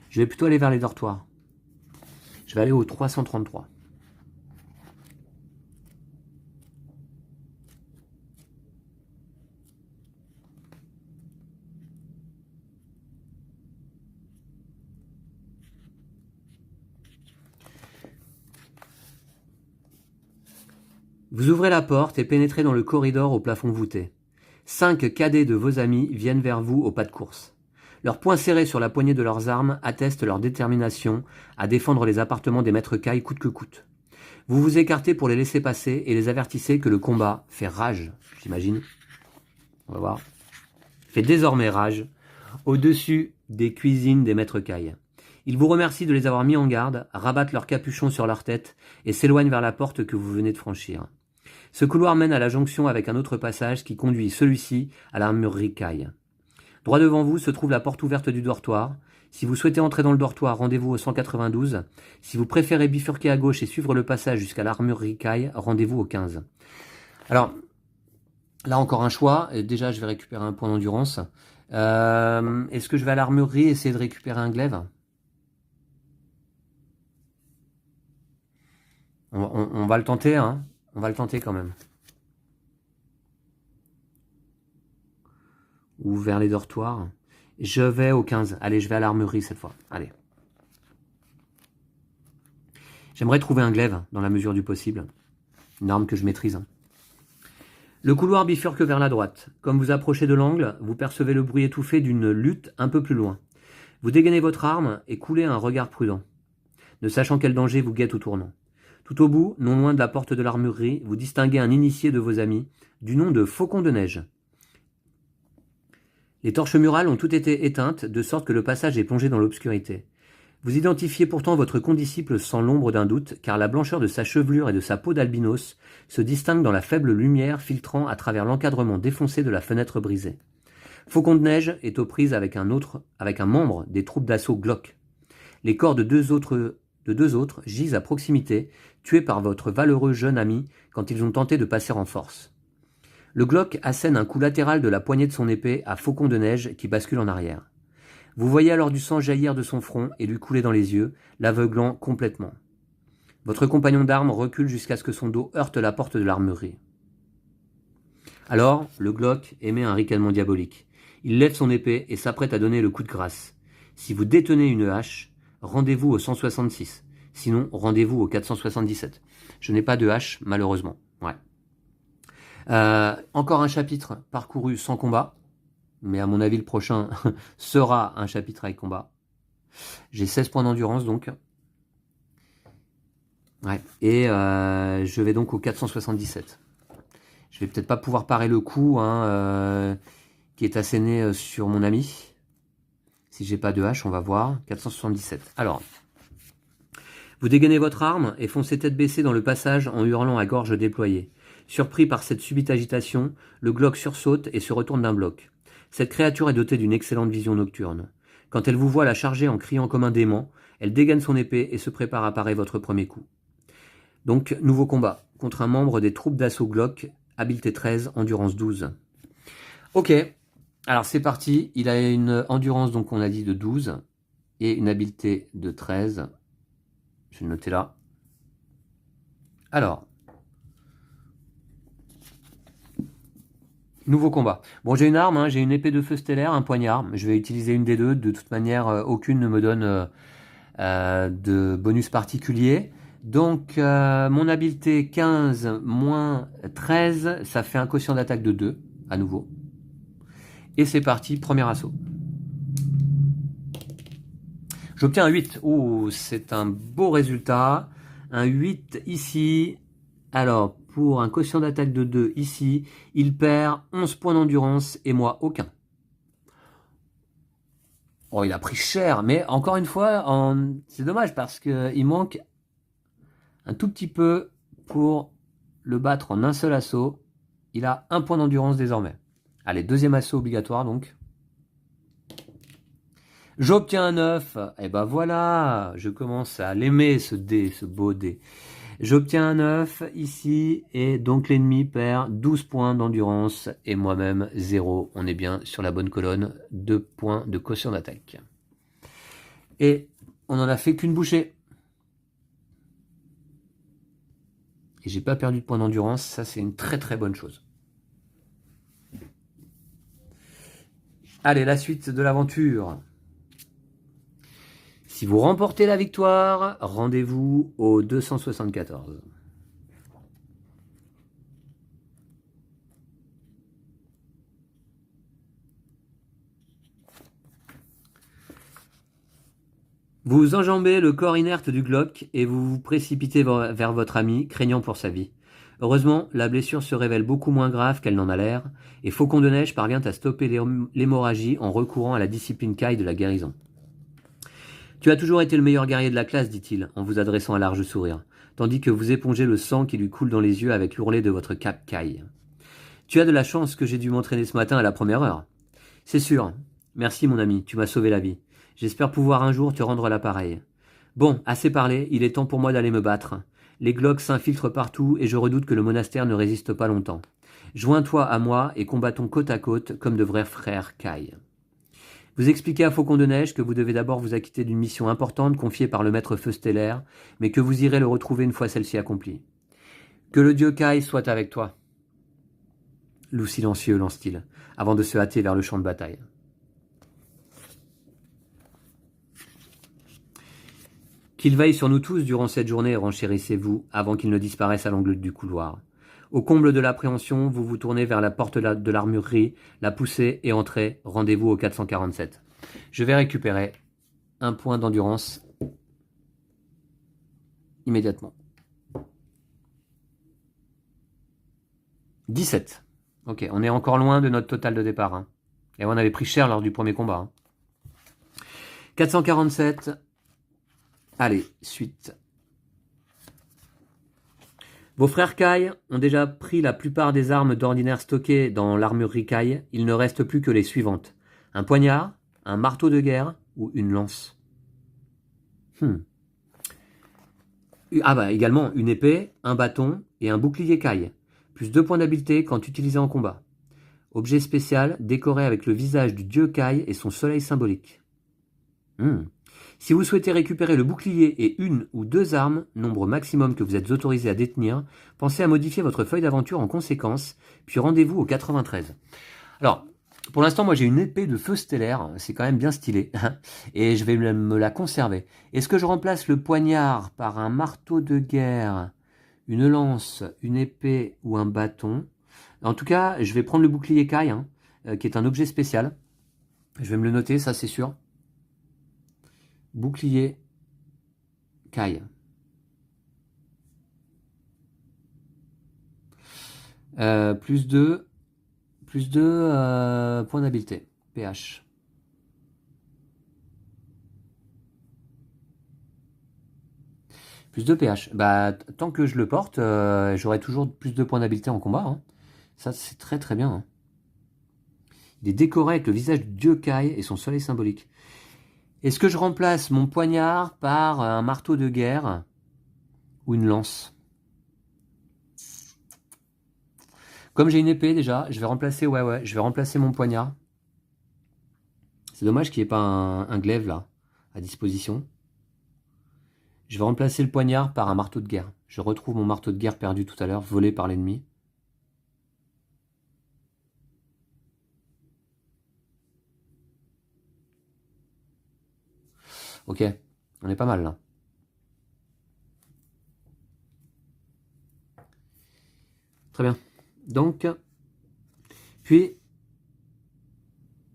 Je vais plutôt aller vers les dortoirs. Je vais aller au 333. Vous ouvrez la porte et pénétrez dans le corridor au plafond voûté. 5 cadets de vos amis viennent vers vous au pas de course. Leurs poings serrés sur la poignée de leurs armes attestent leur détermination à défendre les appartements des maîtres cailles coûte que coûte. Vous vous écartez pour les laisser passer et les avertissez que le combat fait rage, j'imagine. On va voir. Fait désormais rage au-dessus des cuisines des maîtres cailles. Ils vous remercient de les avoir mis en garde, rabattent leur capuchon sur leur tête et s'éloignent vers la porte que vous venez de franchir. Ce couloir mène à la jonction avec un autre passage qui conduit celui-ci à l'armurerie caille. Droit devant vous se trouve la porte ouverte du dortoir. Si vous souhaitez entrer dans le dortoir, rendez-vous au 192. Si vous préférez bifurquer à gauche et suivre le passage jusqu'à l'armurerie Caille, rendez-vous au 15. Alors, là encore un choix. Et déjà, je vais récupérer un point d'endurance. Est-ce que je vais à l'armurerie essayer de récupérer un glaive? On va le tenter, hein. On va le tenter quand même. Ou vers les dortoirs. Je vais au 15. Allez, je vais à l'armurerie cette fois. Allez. J'aimerais trouver un glaive dans la mesure du possible. Une arme que je maîtrise. Le couloir bifurque vers la droite. Comme vous approchez de l'angle, vous percevez le bruit étouffé d'une lutte un peu plus loin. Vous dégainez votre arme et coulez un regard prudent, ne sachant quel danger vous guette au tournant. Tout au bout, non loin de la porte de l'armurerie, vous distinguez un initié de vos amis, du nom de Faucon de Neige. Les torches murales ont toutes été éteintes, de sorte que le passage est plongé dans l'obscurité. Vous identifiez pourtant votre condisciple sans l'ombre d'un doute, car la blancheur de sa chevelure et de sa peau d'albinos se distingue dans la faible lumière filtrant à travers l'encadrement défoncé de la fenêtre brisée. Faucon de Neige est aux prises avec un membre des troupes d'assaut Glock. Les corps de deux autres gisent à proximité, tués par votre valeureux jeune ami quand ils ont tenté de passer en force. Le Glock assène un coup latéral de la poignée de son épée à Faucon de Neige qui bascule en arrière. Vous voyez alors du sang jaillir de son front et lui couler dans les yeux, l'aveuglant complètement. Votre compagnon d'armes recule jusqu'à ce que son dos heurte la porte de l'armurerie. Alors, le Glock émet un ricanement diabolique. Il lève son épée et s'apprête à donner le coup de grâce. Si vous détenez une hache, rendez-vous au 166. Sinon, rendez-vous au 477. Je n'ai pas de hache, malheureusement. Ouais. Encore un chapitre parcouru sans combat. Mais à mon avis, le prochain sera un chapitre avec combat. J'ai 16 points d'endurance, donc. Ouais. Et je vais donc au 477. Je vais peut-être pas pouvoir parer le coup qui est asséné sur mon ami. Si j'ai pas de hache, on va voir. 477. Alors, vous dégainez votre arme et foncez tête baissée dans le passage en hurlant à gorge déployée. Surpris par cette subite agitation, le Glock sursaute et se retourne d'un bloc. Cette créature est dotée d'une excellente vision nocturne. Quand elle vous voit la charger en criant comme un dément, elle dégaine son épée et se prépare à parer votre premier coup. Donc, nouveau combat, contre un membre des troupes d'assaut Glock, habileté 13, endurance 12. Ok, alors c'est parti, il a une endurance, donc on a dit de 12, et une habileté de 13. Je vais le noter là. Alors, nouveau combat. Bon, j'ai une arme, j'ai une épée de feu stellaire, un poignard. Je vais utiliser une des deux. De toute manière, aucune ne me donne de bonus particulier. Donc, mon habileté 15 moins 13, ça fait un quotient d'attaque de 2, à nouveau. Et c'est parti, premier assaut. J'obtiens un 8. Oh, c'est un beau résultat. Un 8 ici. Alors, pour un quotient d'attaque de 2 ici, il perd 11 points d'endurance et moi aucun. Oh, il a pris cher, mais encore une fois, c'est dommage parce qu'il manque un tout petit peu pour le battre en un seul assaut. Il a 1 point d'endurance désormais. Allez, deuxième assaut obligatoire donc. J'obtiens un 9. Et ben voilà, je commence à l'aimer ce dé, ce beau dé. J'obtiens un 9 ici et donc l'ennemi perd 12 points d'endurance et moi-même 0. On est bien sur la bonne colonne, 2 points de quotient d'attaque. Et on n'en a fait qu'une bouchée. Et j'ai pas perdu de points d'endurance, ça c'est une très très bonne chose. Allez, la suite de l'aventure. Si vous remportez la victoire, rendez-vous au 274. Vous enjambez le corps inerte du Glock et vous vous précipitez vers votre ami, craignant pour sa vie. Heureusement, la blessure se révèle beaucoup moins grave qu'elle n'en a l'air, et Faucon de Neige parvient à stopper l'hémorragie en recourant à la discipline caille de la guérison. Tu as toujours été le meilleur guerrier de la classe, dit-il, en vous adressant un large sourire, tandis que vous épongez le sang qui lui coule dans les yeux avec l'ourlet de votre cape caille. Tu as de la chance que j'ai dû m'entraîner ce matin à la première heure. C'est sûr. Merci, mon ami, tu m'as sauvé la vie. J'espère pouvoir un jour te rendre l'appareil. Bon, assez parlé, il est temps pour moi d'aller me battre. Les Glocks s'infiltrent partout et je redoute que le monastère ne résiste pas longtemps. Joins-toi à moi et combattons côte à côte comme de vrais frères Kai. Vous expliquez à Faucon de Neige que vous devez d'abord vous acquitter d'une mission importante confiée par le maître feu stellaire, mais que vous irez le retrouver une fois celle-ci accomplie. Que le dieu Kai soit avec toi. Loup silencieux, lance-t-il, avant de se hâter vers le champ de bataille. Qu'il veille sur nous tous durant cette journée, renchérissez-vous, avant qu'il ne disparaisse à l'angle du couloir. Au comble de l'appréhension, vous vous tournez vers la porte de l'armurerie, la poussez et entrez. Rendez-vous au 447. Je vais récupérer un point d'endurance immédiatement. 17. Ok, on est encore loin de notre total de départ. Hein. Et on avait pris cher lors du premier combat. Hein. 447. Allez, suite. Vos frères Kai ont déjà pris la plupart des armes d'ordinaire stockées dans l'armurerie Kai. Il ne reste plus que les suivantes. Un poignard, un marteau de guerre ou une lance. Ah bah également une épée, un bâton et un bouclier Kai. Plus 2 points d'habileté quand utilisé en combat. Objet spécial décoré avec le visage du dieu Kai et son soleil symbolique. Si vous souhaitez récupérer le bouclier et 1 ou 2 armes, nombre maximum que vous êtes autorisé à détenir, pensez à modifier votre feuille d'aventure en conséquence, puis rendez-vous au 93. Alors, pour l'instant, moi j'ai une épée de feu stellaire, c'est quand même bien stylé, et je vais me la conserver. Est-ce que je remplace le poignard par un marteau de guerre, une lance, une épée ou un bâton? En tout cas, je vais prendre le bouclier Kai, qui est un objet spécial. Je vais me le noter, ça c'est sûr. Bouclier Kai. Plus 2 points d'habileté. PH. Plus 2 PH. Bah, tant que je le porte, j'aurai toujours plus de points d'habileté en combat. Hein. Ça, c'est très très bien. Hein. Il est décoré avec le visage du dieu Kai et son soleil symbolique. Est-ce que je remplace mon poignard par un marteau de guerre ou une lance? Comme j'ai une épée déjà, je vais remplacer, je vais remplacer mon poignard. C'est dommage qu'il n'y ait pas un glaive là, à disposition. Je vais remplacer le poignard par un marteau de guerre. Je retrouve mon marteau de guerre perdu tout à l'heure, volé par l'ennemi. Ok, on est pas mal là. Très bien. Donc, puis,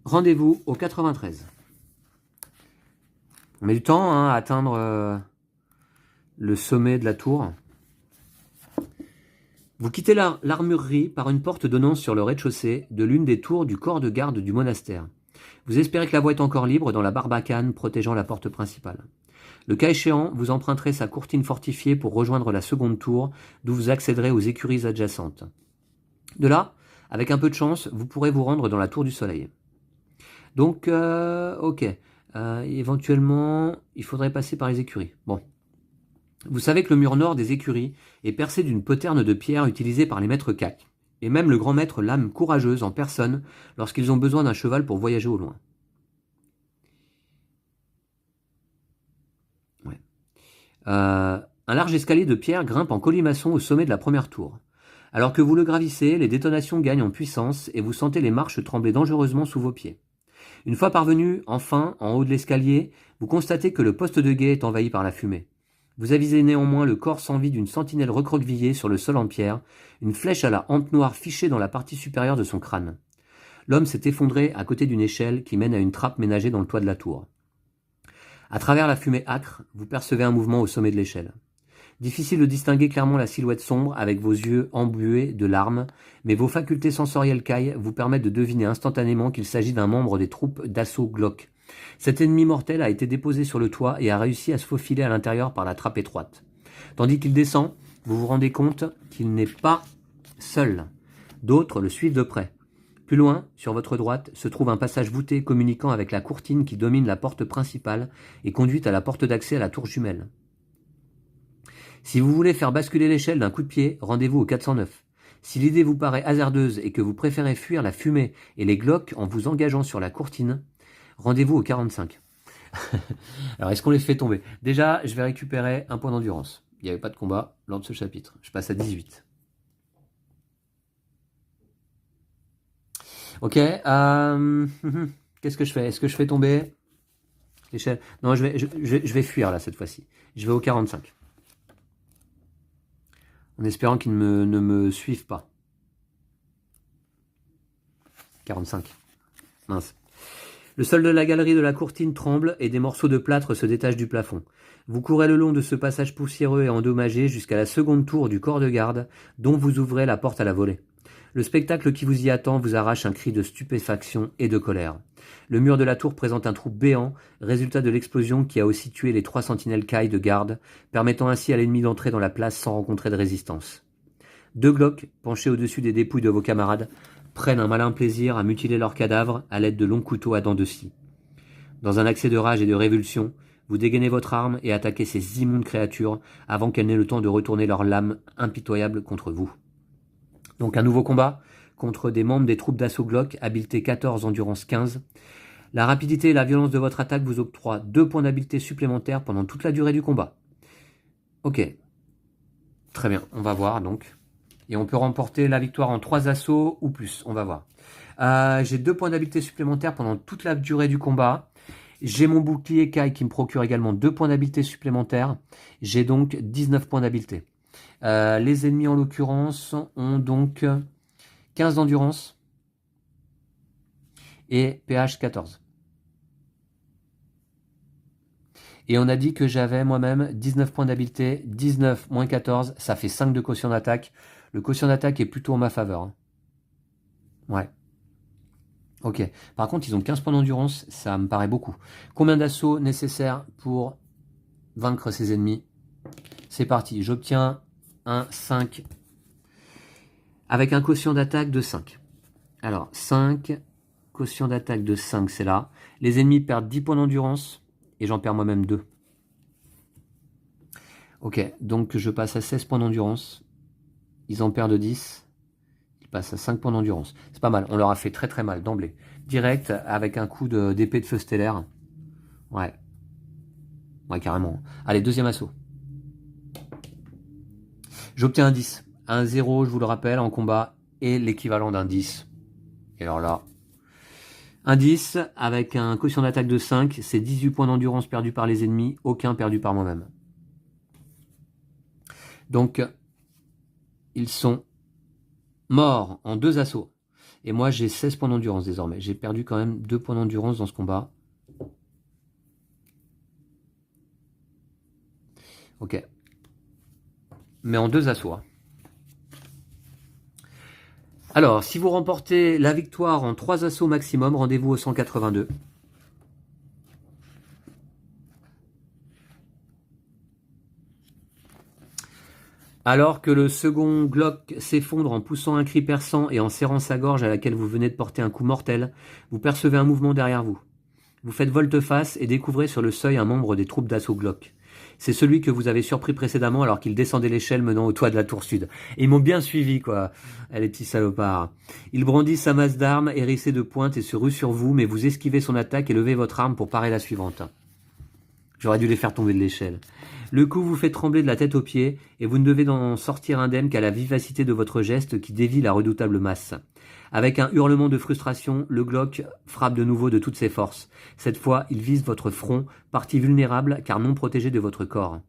rendez-vous au 93. On met du temps à atteindre le sommet de la tour. Vous quittez l'armurerie par une porte donnant sur le rez-de-chaussée de l'une des tours du corps de garde du monastère. Vous espérez que la voie est encore libre dans la barbacane protégeant la porte principale. Le cas échéant, vous emprunterez sa courtine fortifiée pour rejoindre la seconde tour, d'où vous accéderez aux écuries adjacentes. De là, avec un peu de chance, vous pourrez vous rendre dans la tour du soleil. Donc, ok. Éventuellement, il faudrait passer par les écuries. Bon. Vous savez que le mur nord des écuries est percé d'une poterne de pierre utilisée par les maîtres cacs, et même le grand maître Lame Courageuse en personne lorsqu'ils ont besoin d'un cheval pour voyager au loin. Ouais. Un large escalier de pierre grimpe en colimaçon au sommet de la première tour. Alors que vous le gravissez, les détonations gagnent en puissance et vous sentez les marches trembler dangereusement sous vos pieds. Une fois parvenu, enfin, en haut de l'escalier, vous constatez que le poste de guet est envahi par la fumée. Vous avisez néanmoins le corps sans vie d'une sentinelle recroquevillée sur le sol en pierre, une flèche à la hampe noire fichée dans la partie supérieure de son crâne. L'homme s'est effondré à côté d'une échelle qui mène à une trappe ménagée dans le toit de la tour. À travers la fumée âcre, vous percevez un mouvement au sommet de l'échelle. Difficile de distinguer clairement la silhouette sombre avec vos yeux embués de larmes, mais vos facultés sensorielles Kai vous permettent de deviner instantanément qu'il s'agit d'un membre des troupes d'assaut Glock. Cet ennemi mortel a été déposé sur le toit et a réussi à se faufiler à l'intérieur par la trappe étroite. Tandis qu'il descend, vous vous rendez compte qu'il n'est pas seul. D'autres le suivent de près. Plus loin, sur votre droite, se trouve un passage voûté communiquant avec la courtine qui domine la porte principale et conduit à la porte d'accès à la tour jumelle. Si vous voulez faire basculer l'échelle d'un coup de pied, rendez-vous au 409. Si l'idée vous paraît hasardeuse et que vous préférez fuir la fumée et les glauques en vous engageant sur la courtine, rendez-vous au 45. Alors, est-ce qu'on les fait tomber? Déjà, je vais récupérer un point d'endurance. Il n'y avait pas de combat lors de ce chapitre. Je passe à 18. Ok. Qu'est-ce que je fais? Est-ce que je fais tomber l'échelle? Non, je vais fuir là cette fois-ci. Je vais au 45. En espérant qu'ils ne me suivent pas. 45. Mince. Le sol de la galerie de la courtine tremble et des morceaux de plâtre se détachent du plafond. Vous courez le long de ce passage poussiéreux et endommagé jusqu'à la seconde tour du corps de garde, dont vous ouvrez la porte à la volée. Le spectacle qui vous y attend vous arrache un cri de stupéfaction et de colère. Le mur de la tour présente un trou béant, résultat de l'explosion qui a aussi tué les 3 sentinelles cailles de garde, permettant ainsi à l'ennemi d'entrer dans la place sans rencontrer de résistance. 2 Glocks, penchés au-dessus des dépouilles de vos camarades, prennent un malin plaisir à mutiler leurs cadavres à l'aide de longs couteaux à dents de scie. Dans un accès de rage et de révulsion, vous dégainez votre arme et attaquez ces immondes créatures avant qu'elles n'aient le temps de retourner leurs lames impitoyables contre vous. Donc un nouveau combat contre des membres des troupes d'assaut Glock, habileté 14, endurance 15. La rapidité et la violence de votre attaque vous octroient 2 points d'habileté supplémentaires pendant toute la durée du combat. Ok. Très bien, on va voir donc. Et on peut remporter la victoire en 3 assauts ou plus, on va voir. J'ai 2 points d'habileté supplémentaires pendant toute la durée du combat. J'ai mon bouclier Kai qui me procure également 2 points d'habileté supplémentaires. J'ai donc 19 points d'habileté. Les ennemis en l'occurrence ont donc 15 d'endurance et pH 14. Et on a dit que j'avais moi-même 19 points d'habileté, 19 moins 14, ça fait 5 de quotient d'attaque. Le quotient d'attaque est plutôt en ma faveur. Hein. Ouais. Ok. Par contre, ils ont 15 points d'endurance, ça me paraît beaucoup. Combien d'assauts nécessaires pour vaincre ces ennemis? C'est parti, j'obtiens un 5 avec un quotient d'attaque de 5. Alors, 5, quotient d'attaque de 5, c'est là. Les ennemis perdent 10 points d'endurance et j'en perds moi-même 2. Ok, donc je passe à 16 points d'endurance. Ils en perdent 10. Ils passent à 5 points d'endurance. C'est pas mal, on leur a fait très très mal d'emblée. Direct, avec un coup d'épée de feu stellaire. Ouais. Ouais, carrément. Allez, deuxième assaut. J'obtiens un 10. Un 0, je vous le rappelle, en combat, est l'équivalent d'un 10. Et alors là, un 10 avec un quotient d'attaque de 5, c'est 18 points d'endurance perdus par les ennemis, aucun perdu par moi-même. Donc, ils sont morts en 2 assauts. Et moi, j'ai 16 points d'endurance désormais. J'ai perdu quand même 2 points d'endurance dans ce combat. Ok. Mais en 2 assauts. Hein. Alors, si vous remportez la victoire en 3 assauts maximum, rendez-vous au 182. Alors que le second Glock s'effondre en poussant un cri perçant et en serrant sa gorge à laquelle vous venez de porter un coup mortel, vous percevez un mouvement derrière vous. Vous faites volte-face et découvrez sur le seuil un membre des troupes d'assaut Glock. C'est celui que vous avez surpris précédemment alors qu'il descendait l'échelle menant au toit de la tour sud. Et ils m'ont bien suivi, quoi, les petits salopards. Il brandit sa masse d'armes hérissée de pointe et se rue sur vous, mais vous esquivez son attaque et levez votre arme pour parer la suivante. J'aurais dû les faire tomber de l'échelle. Le coup vous fait trembler de la tête aux pieds, et vous ne devez en sortir indemne qu'à la vivacité de votre geste qui dévie la redoutable masse. Avec un hurlement de frustration, le Glock frappe de nouveau de toutes ses forces. Cette fois, il vise votre front, partie vulnérable car non protégée de votre corps.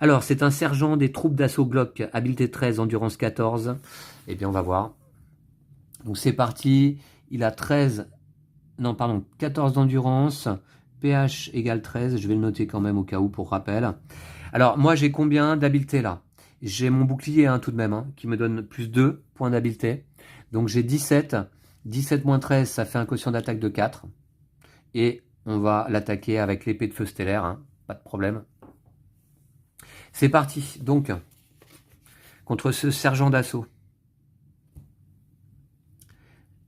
Alors, c'est un sergent des troupes d'assaut Glock, habileté 13, endurance 14. Eh bien, on va voir. Donc c'est parti, il a 14 d'endurance, pH égale 13, je vais le noter quand même au cas où pour rappel. Alors moi j'ai combien d'habileté là? J'ai mon bouclier tout de même, qui me donne plus 2 points d'habileté. Donc j'ai 17, 17 moins 13 ça fait un quotient d'attaque de 4. Et on va l'attaquer avec l'épée de feu stellaire, pas de problème. C'est parti, donc, contre ce sergent d'assaut.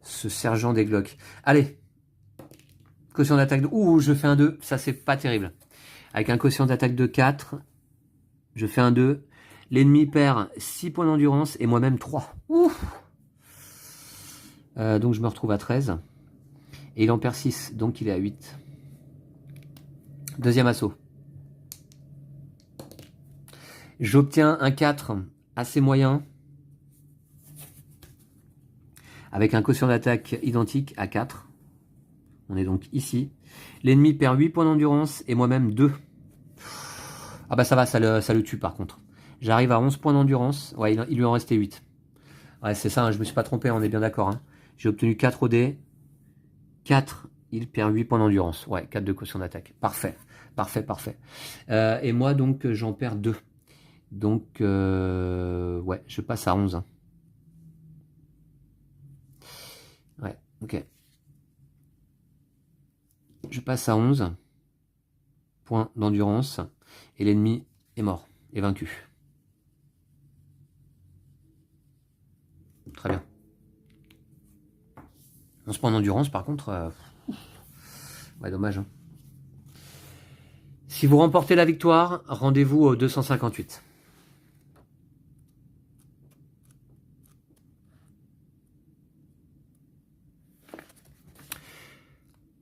Ce sergent des Glocks. Allez. Quotient d'attaque de... Ouh, je fais un 2. Ça, c'est pas terrible. Avec un quotient d'attaque de 4, je fais un 2. L'ennemi perd 6 points d'endurance et moi-même 3. Ouf. Donc je me retrouve à 13. Et il en perd 6, donc il est à 8. Deuxième assaut. J'obtiens un 4 assez moyen. Avec un quotient d'attaque identique à 4. On est donc ici. L'ennemi perd 8 points d'endurance et moi-même 2. Ah bah ça va, ça le tue par contre. J'arrive à 11 points d'endurance. Ouais, il lui en restait 8. Ouais, c'est ça, hein, je me suis pas trompé, on est bien d'accord. Hein. J'ai obtenu 4 OD. 4, il perd 8 points d'endurance. Ouais, 4 de quotient d'attaque. Parfait, parfait, parfait. Et moi, donc, j'en perds 2. Donc, ouais, je passe à 11. Ouais, ok. Je passe à 11 points d'endurance. Et l'ennemi est mort, est vaincu. Très bien. 11 points d'endurance, par contre, ouais, dommage. Hein. Si vous remportez la victoire, rendez-vous au 258.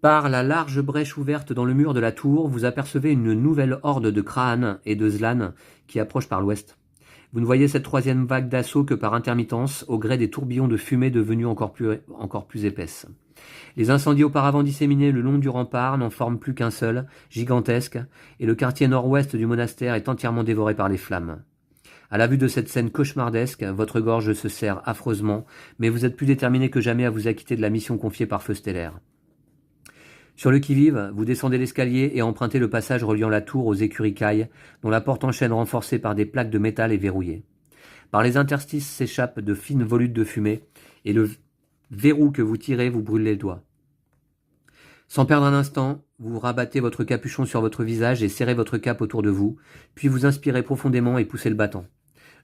Par la large brèche ouverte dans le mur de la tour, vous apercevez une nouvelle horde de Krahn et de Zlan qui approche par l'ouest. Vous ne voyez cette troisième vague d'assaut que par intermittence, au gré des tourbillons de fumée devenus encore plus épaisses. Les incendies auparavant disséminés le long du rempart n'en forment plus qu'un seul, gigantesque, et le quartier nord-ouest du monastère est entièrement dévoré par les flammes. À la vue de cette scène cauchemardesque, votre gorge se serre affreusement, mais vous êtes plus déterminé que jamais à vous acquitter de la mission confiée par Feu Stellaire. Sur le qui-vive, vous descendez l'escalier et empruntez le passage reliant la tour aux écuries-cailles, dont la porte en chaîne renforcée par des plaques de métal est verrouillée. Par les interstices s'échappent de fines volutes de fumée, et le verrou que vous tirez vous brûle les doigts. Sans perdre un instant, vous rabattez votre capuchon sur votre visage et serrez votre cape autour de vous, puis vous inspirez profondément et poussez le battant.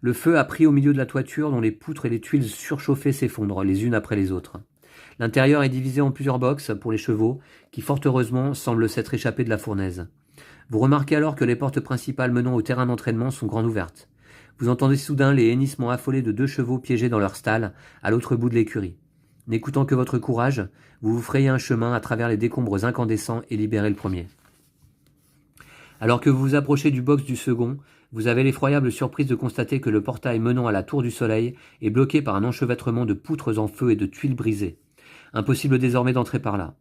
Le feu a pris au milieu de la toiture dont les poutres et les tuiles surchauffées s'effondrent les unes après les autres. L'intérieur est divisé en plusieurs boxes pour les chevaux, qui fort heureusement semblent s'être échappés de la fournaise. Vous remarquez alors que les portes principales menant au terrain d'entraînement sont grandes ouvertes. Vous entendez soudain les hennissements affolés de 2 chevaux piégés dans leur stalle, à l'autre bout de l'écurie. N'écoutant que votre courage, vous vous frayez un chemin à travers les décombres incandescents et libérez le premier. Alors que vous vous approchez du box du second, vous avez l'effroyable surprise de constater que le portail menant à la Tour du Soleil est bloqué par un enchevêtrement de poutres en feu et de tuiles brisées. Impossible désormais d'entrer par là.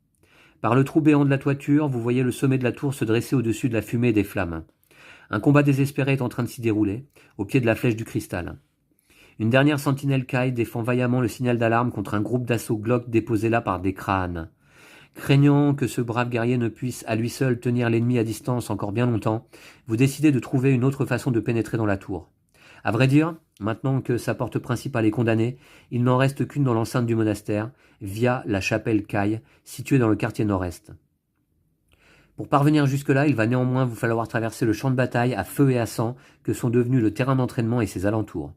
Par le trou béant de la toiture, vous voyez le sommet de la tour se dresser au-dessus de la fumée et des flammes. Un combat désespéré est en train de s'y dérouler, au pied de la flèche du cristal. Une dernière sentinelle caille défend vaillamment le signal d'alarme contre un groupe d'assaut Glock déposé là par des Krahn. Craignant que ce brave guerrier ne puisse à lui seul tenir l'ennemi à distance encore bien longtemps, vous décidez de trouver une autre façon de pénétrer dans la tour. À vrai dire, maintenant que sa porte principale est condamnée, il n'en reste qu'une dans l'enceinte du monastère, via la chapelle Caille, située dans le quartier nord-est. Pour parvenir jusque-là, il va néanmoins vous falloir traverser le champ de bataille à feu et à sang que sont devenus le terrain d'entraînement et ses alentours.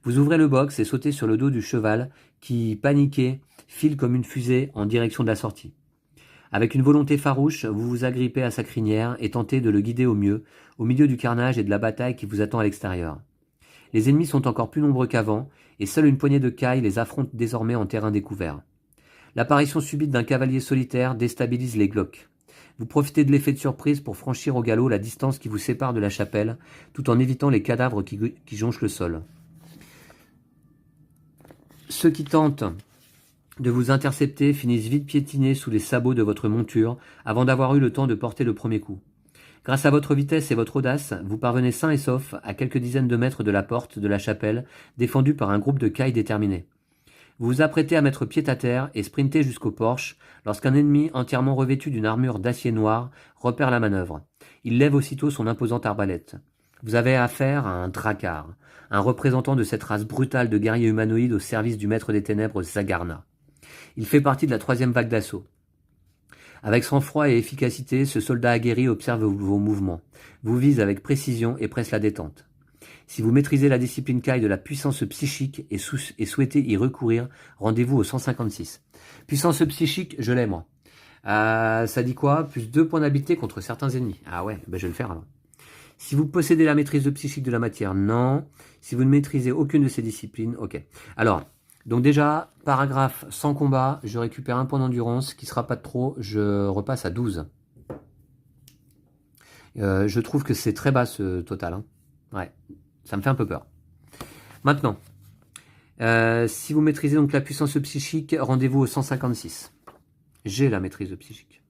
Vous ouvrez le box et sautez sur le dos du cheval qui, paniqué, file comme une fusée en direction de la sortie. Avec une volonté farouche, vous vous agrippez à sa crinière et tentez de le guider au mieux, au milieu du carnage et de la bataille qui vous attend à l'extérieur. Les ennemis sont encore plus nombreux qu'avant, et seule une poignée de cailles les affronte désormais en terrain découvert. L'apparition subite d'un cavalier solitaire déstabilise les Glocks. Vous profitez de l'effet de surprise pour franchir au galop la distance qui vous sépare de la chapelle, tout en évitant les cadavres qui jonchent le sol. Ceux qui tentent de vous intercepter finissent vite piétinés sous les sabots de votre monture avant d'avoir eu le temps de porter le premier coup. Grâce à votre vitesse et votre audace, vous parvenez sain et sauf à quelques dizaines de mètres de la porte de la chapelle, défendue par un groupe de cailles déterminés. Vous vous apprêtez à mettre pied à terre et sprintez jusqu'au porche lorsqu'un ennemi entièrement revêtu d'une armure d'acier noir repère la manœuvre. Il lève aussitôt son imposante arbalète. Vous avez affaire à un Drakkar, un représentant de cette race brutale de guerriers humanoïdes au service du maître des ténèbres Zagarna. Il fait partie de la 3e vague d'assaut. Avec sang-froid et efficacité, ce soldat aguerri observe vos mouvements, vous vise avec précision et presse la détente. Si vous maîtrisez la discipline Kai de la puissance psychique et souhaitez y recourir, rendez-vous au 156. Puissance psychique, je l'ai moi. Ça dit quoi? Plus 2 points d'habileté contre certains ennemis. Ah ouais, ben je vais le faire alors. Si vous possédez la maîtrise de psychique de la matière, non. Si vous ne maîtrisez aucune de ces disciplines, ok. Alors, donc déjà, paragraphe sans combat, je récupère 1 point d'endurance, qui sera pas de trop, je repasse à 12. Je trouve que c'est très bas ce total. Hein. Ouais, ça me fait un peu peur. Maintenant, si vous maîtrisez donc la puissance psychique, rendez-vous au 156. J'ai la maîtrise de psychique.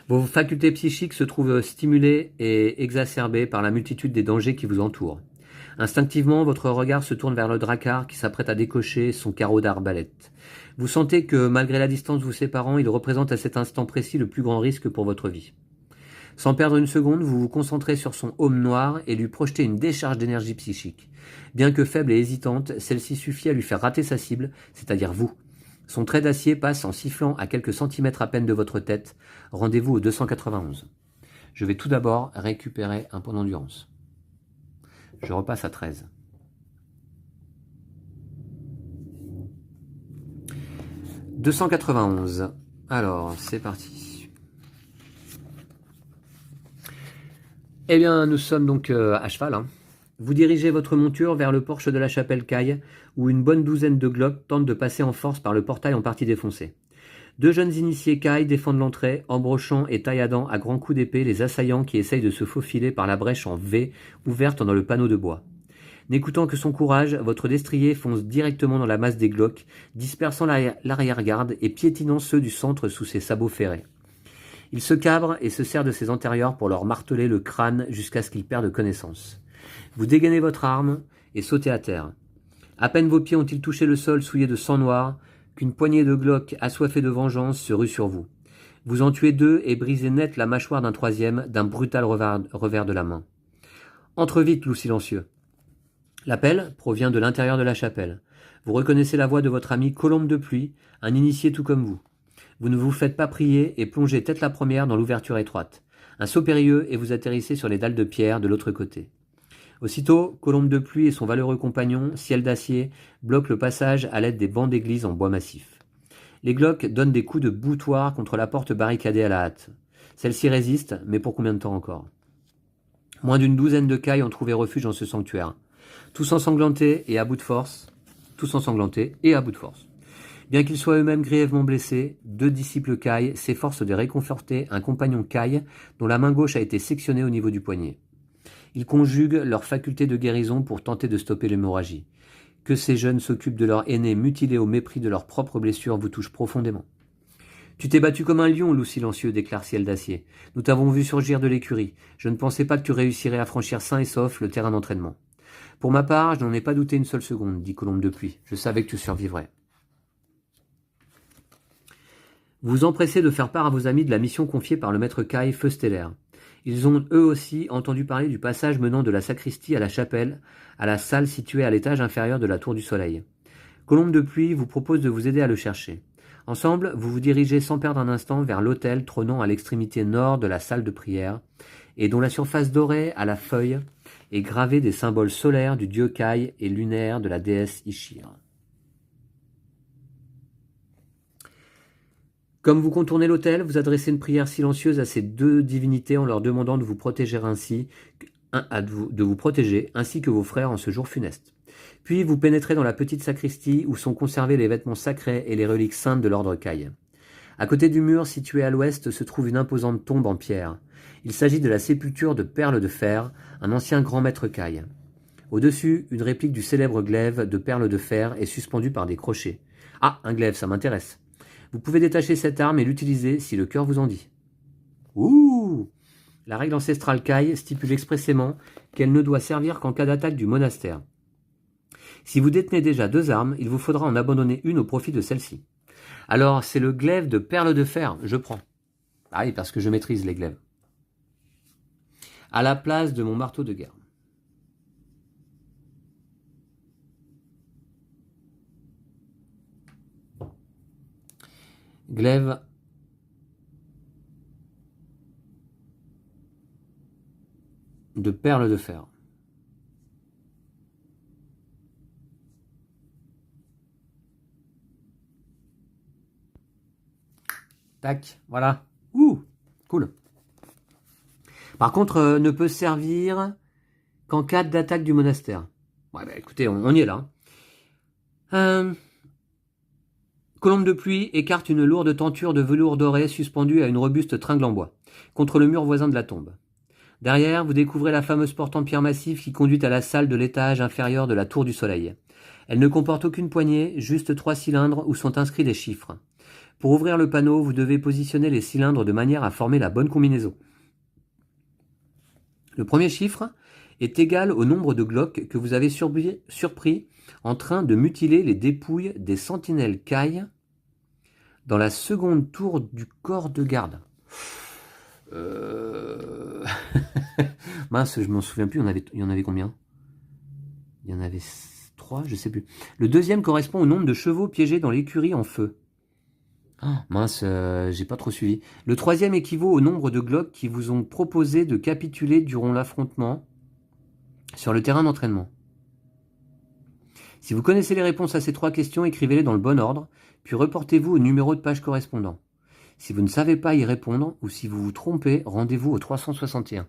Vos facultés psychiques se trouvent stimulées et exacerbées par la multitude des dangers qui vous entourent. Instinctivement, votre regard se tourne vers le dracard qui s'apprête à décocher son carreau d'arbalète. Vous sentez que, malgré la distance vous séparant, il représente à cet instant précis le plus grand risque pour votre vie. Sans perdre une seconde, vous vous concentrez sur son aume noir et lui projetez une décharge d'énergie psychique. Bien que faible et hésitante, celle-ci suffit à lui faire rater sa cible, c'est-à-dire vous. Son trait d'acier passe en sifflant à quelques centimètres à peine de votre tête. Rendez-vous au 291. Je vais tout d'abord récupérer un point d'endurance. Je repasse à 13. « 291. Alors, c'est parti. Eh bien, nous sommes donc à cheval. Hein. Vous dirigez votre monture vers le porche de la chapelle Caille, où une bonne douzaine de glocs tentent de passer en force par le portail en partie défoncé. 2 jeunes initiés Caille défendent l'entrée, embrochant et tailladant à grands coups d'épée les assaillants qui essayent de se faufiler par la brèche en V ouverte dans le panneau de bois. N'écoutant que son courage, votre destrier fonce directement dans la masse des glocs, dispersant l'arrière-garde et piétinant ceux du centre sous ses sabots ferrés. Il se cabre et se sert de ses antérieurs pour leur marteler le crâne jusqu'à ce qu'ils perdent connaissance. Vous dégainez votre arme et sautez à terre. À peine vos pieds ont-ils touché le sol souillé de sang noir qu'une poignée de glocs assoiffés de vengeance se rue sur vous. Vous en tuez 2 et brisez net la mâchoire d'un troisième d'un brutal revers de la main. Entre vite, loup silencieux. L'appel provient de l'intérieur de la chapelle. Vous reconnaissez la voix de votre ami Colombe de Pluie, un initié tout comme vous. Vous ne vous faites pas prier et plongez tête la première dans l'ouverture étroite. Un saut périlleux et vous atterrissez sur les dalles de pierre de l'autre côté. Aussitôt, Colombe de Pluie et son valeureux compagnon, Ciel d'Acier, bloquent le passage à l'aide des bancs d'église en bois massif. Les glocs donnent des coups de boutoir contre la porte barricadée à la hâte. Celle-ci résiste, mais pour combien de temps encore? Moins d'une douzaine de cailles ont trouvé refuge dans ce sanctuaire. Tous ensanglantés et à bout de force. Bien qu'ils soient eux-mêmes grièvement blessés, 2 disciples Caille s'efforcent de réconforter un compagnon Caille dont la main gauche a été sectionnée au niveau du poignet. Ils conjuguent leurs facultés de guérison pour tenter de stopper l'hémorragie. Que ces jeunes s'occupent de leur aîné mutilé au mépris de leurs propres blessures vous touche profondément. Tu t'es battu comme un lion, loup silencieux, déclare Ciel d'Acier. Nous t'avons vu surgir de l'écurie. Je ne pensais pas que tu réussirais à franchir sain et sauf le terrain d'entraînement. Pour ma part, je n'en ai pas douté une seule seconde, dit Colombe de Pluie. Je savais que tu survivrais. Vous empressez de faire part à vos amis de la mission confiée par le maître Caille, Feu stellaire. Ils ont eux aussi entendu parler du passage menant de la sacristie à la chapelle, à la salle située à l'étage inférieur de la Tour du Soleil. Colombe de Pluie vous propose de vous aider à le chercher. Ensemble, vous vous dirigez sans perdre un instant vers l'autel trônant à l'extrémité nord de la salle de prière, et dont la surface dorée à la feuille est gravée des symboles solaires du dieu Caille et lunaires de la déesse Ishir. Comme vous contournez l'autel, vous adressez une prière silencieuse à ces 2 divinités en leur demandant de vous protéger ainsi que vos frères en ce jour funeste. Puis vous pénétrez dans la petite sacristie où sont conservés les vêtements sacrés et les reliques saintes de l'ordre Caille. À côté du mur situé à l'ouest se trouve une imposante tombe en pierre. Il s'agit de la sépulture de Perle de Fer, un ancien grand maître Caille. Au-dessus, une réplique du célèbre glaive de Perle de Fer est suspendue par des crochets. Ah, un glaive, ça m'intéresse. Vous pouvez détacher cette arme et l'utiliser si le cœur vous en dit. Ouh! La règle ancestrale Caille stipule expressément qu'elle ne doit servir qu'en cas d'attaque du monastère. Si vous détenez déjà 2 armes, il vous faudra en abandonner une au profit de celle-ci. Alors, c'est le glaive de Perle de Fer, je prends. Ah oui, parce que je maîtrise les glaives. À la place de mon marteau de guerre. Glaive. de perles de fer. Tac, voilà. Ouh, cool. Par contre, ne peut servir qu'en cas d'attaque du monastère. Ouais, bah écoutez, on y est là. Colombe de pluie écarte une lourde tenture de velours doré suspendue à une robuste tringle en bois, contre le mur voisin de la tombe. Derrière, vous découvrez la fameuse porte en pierre massif qui conduit à la salle de l'étage inférieur de la Tour du Soleil. Elle ne comporte aucune poignée, juste 3 cylindres où sont inscrits des chiffres. Pour ouvrir le panneau, vous devez positionner les cylindres de manière à former la bonne combinaison. Le premier chiffre est égal au nombre de Glock que vous avez surpris en train de mutiler les dépouilles des sentinelles cailles dans la seconde tour du corps de garde. Mince, je m'en souviens plus, il y en avait combien? Il y en avait 3, je sais plus. Le deuxième correspond au nombre de chevaux piégés dans l'écurie en feu. Mince, j'ai pas trop suivi. Le troisième équivaut au nombre de Glock qui vous ont proposé de capituler durant l'affrontement sur le terrain d'entraînement. Si vous connaissez les réponses à ces 3 questions, écrivez-les dans le bon ordre, puis reportez-vous au numéro de page correspondant. Si vous ne savez pas y répondre, ou si vous vous trompez, rendez-vous au 361.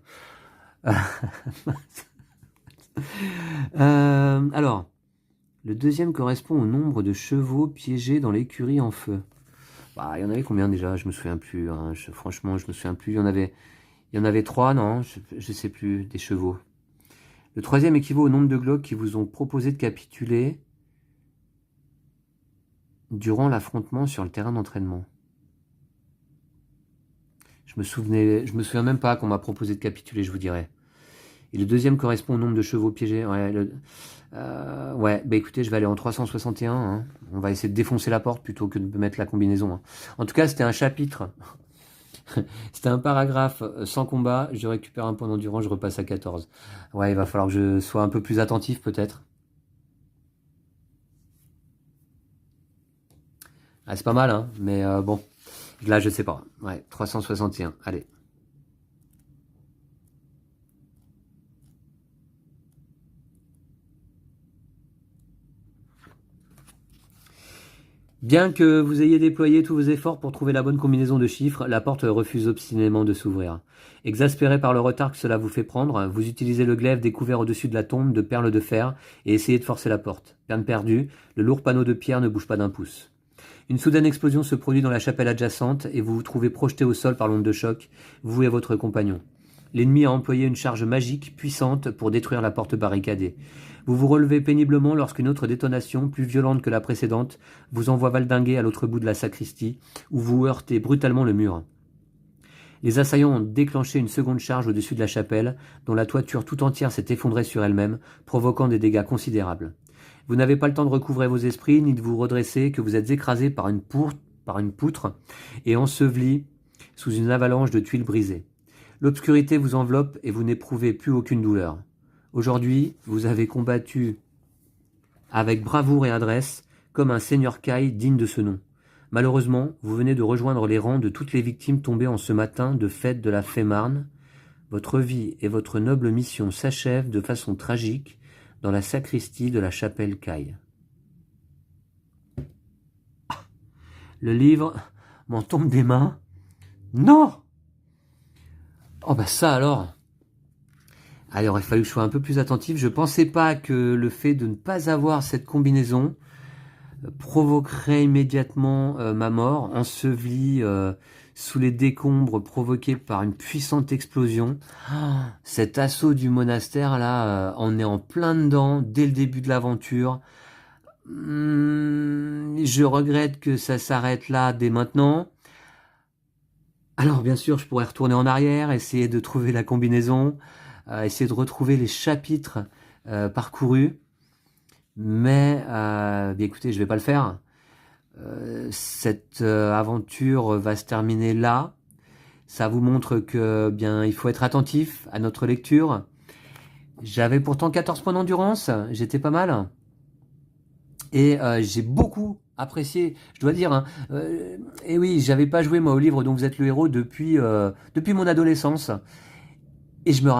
Alors, le deuxième correspond au nombre de chevaux piégés dans l'écurie en feu. Bah, il y en avait combien déjà? Je me souviens plus. Hein. Franchement, je me souviens plus. Il y en avait 3, non? Je sais plus, des chevaux. Le troisième équivaut au nombre de Glock qui vous ont proposé de capituler durant l'affrontement sur le terrain d'entraînement. Je me souviens même pas qu'on m'a proposé de capituler, je vous dirais. Et le deuxième correspond au nombre de chevaux piégés. Ouais, bah écoutez, je vais aller en 361. Hein. On va essayer de défoncer la porte plutôt que de mettre la combinaison. Hein. En tout cas, c'était un chapitre. C'était un paragraphe sans combat. Je récupère un point d'endurance, je repasse à 14. Ouais, il va falloir que je sois un peu plus attentif peut-être. Ah, c'est pas mal, hein, mais bon. Là, je sais pas. Ouais, 361. Allez. Bien que vous ayez déployé tous vos efforts pour trouver la bonne combinaison de chiffres, la porte refuse obstinément de s'ouvrir. Exaspéré par le retard que cela vous fait prendre, vous utilisez le glaive découvert au-dessus de la tombe de perles de fer et essayez de forcer la porte. Peine perdue, le lourd panneau de pierre ne bouge pas d'un pouce. Une soudaine explosion se produit dans la chapelle adjacente et vous vous trouvez projeté au sol par l'onde de choc, vous et votre compagnon. L'ennemi a employé une charge magique puissante pour détruire la porte barricadée. Vous vous relevez péniblement lorsqu'une autre détonation, plus violente que la précédente, vous envoie valdinguer à l'autre bout de la sacristie, où vous heurtez brutalement le mur. Les assaillants ont déclenché une seconde charge au-dessus de la chapelle, dont la toiture tout entière s'est effondrée sur elle-même, provoquant des dégâts considérables. Vous n'avez pas le temps de recouvrer vos esprits, ni de vous redresser, que vous êtes écrasé par une poutre et enseveli sous une avalanche de tuiles brisées. L'obscurité vous enveloppe et vous n'éprouvez plus aucune douleur. Aujourd'hui, vous avez combattu avec bravoure et adresse, comme un seigneur Kai digne de ce nom. Malheureusement, vous venez de rejoindre les rangs de toutes les victimes tombées en ce matin de fête de la Fémarne. Votre vie et votre noble mission s'achèvent de façon tragique dans la sacristie de la chapelle Kai. Le livre m'en tombe des mains. Non! Oh bah ça alors! Allez, il aurait fallu que je sois un peu plus attentif. Je pensais pas que le fait de ne pas avoir cette combinaison provoquerait immédiatement ma mort, enseveli sous les décombres provoqués par une puissante explosion. Cet assaut du monastère là, on est en plein dedans dès le début de l'aventure. Je regrette que ça s'arrête là dès maintenant. Alors bien sûr, je pourrais retourner en arrière, essayer de trouver la combinaison, essayer de retrouver les chapitres parcourus. Mais bien écoutez, je vais pas le faire. Cette aventure va se terminer là. Ça vous montre que bien il faut être attentif à notre lecture. J'avais pourtant 14 points d'endurance, j'étais pas mal. Et j'ai beaucoup apprécié, je dois dire. Hein, et oui, j'avais pas joué moi au livre dont vous êtes le héros depuis mon adolescence. Et je me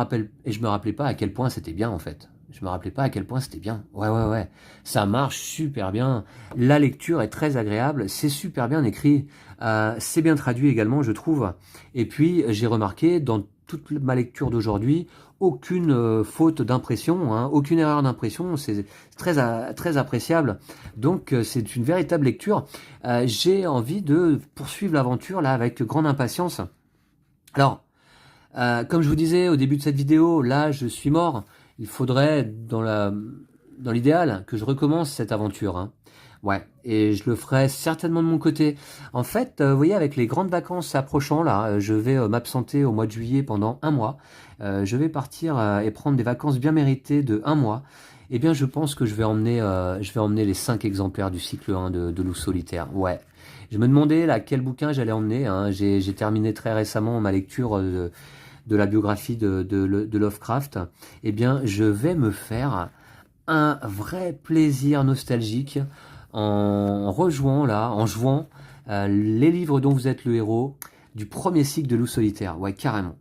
rappelais pas à quel point c'était bien en fait. Je me rappelais pas à quel point c'était bien. Ouais. Ça marche super bien. La lecture est très agréable. C'est super bien écrit. C'est bien traduit également, je trouve. Et puis, j'ai remarqué dans toute ma lecture d'aujourd'hui, aucune faute d'impression, hein, aucune erreur d'impression. C'est très appréciable. Donc, c'est une véritable lecture. J'ai envie de poursuivre l'aventure là avec grande impatience. Alors, comme je vous disais au début de cette vidéo, là je suis mort. Il faudrait, dans l'idéal, que je recommence cette aventure. Hein. Ouais, et je le ferai certainement de mon côté. En fait, vous voyez, avec les grandes vacances approchant, là, je vais m'absenter au mois de juillet pendant un mois. Je vais partir et prendre des vacances bien méritées de un mois. Eh bien, je pense que je vais emmener les 5 exemplaires du cycle 1 de Loup Solitaire. Ouais. Je me demandais là quel bouquin j'allais emmener. Hein. J'ai terminé très récemment ma lecture de la biographie de Lovecraft. Eh bien, je vais me faire un vrai plaisir nostalgique en jouant les livres dont vous êtes le héros du premier cycle de Loup Solitaire. Ouais, carrément.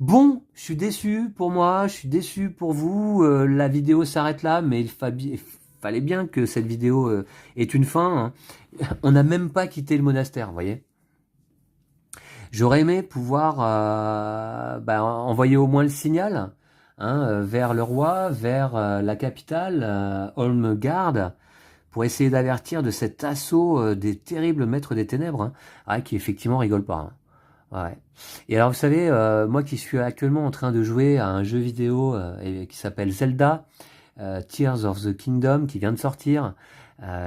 Bon, je suis déçu pour moi, je suis déçu pour vous. La vidéo s'arrête là, mais il fallait bien que cette vidéo ait une fin. Hein. On n'a même pas quitté le monastère, vous voyez. J'aurais aimé pouvoir envoyer au moins le signal vers le roi, vers la capitale, Holmgard, pour essayer d'avertir de cet assaut des terribles maîtres des ténèbres, qui effectivement rigole pas. Ouais. Et alors vous savez, moi qui suis actuellement en train de jouer à un jeu vidéo qui s'appelle Zelda, Tears of the Kingdom, qui vient de sortir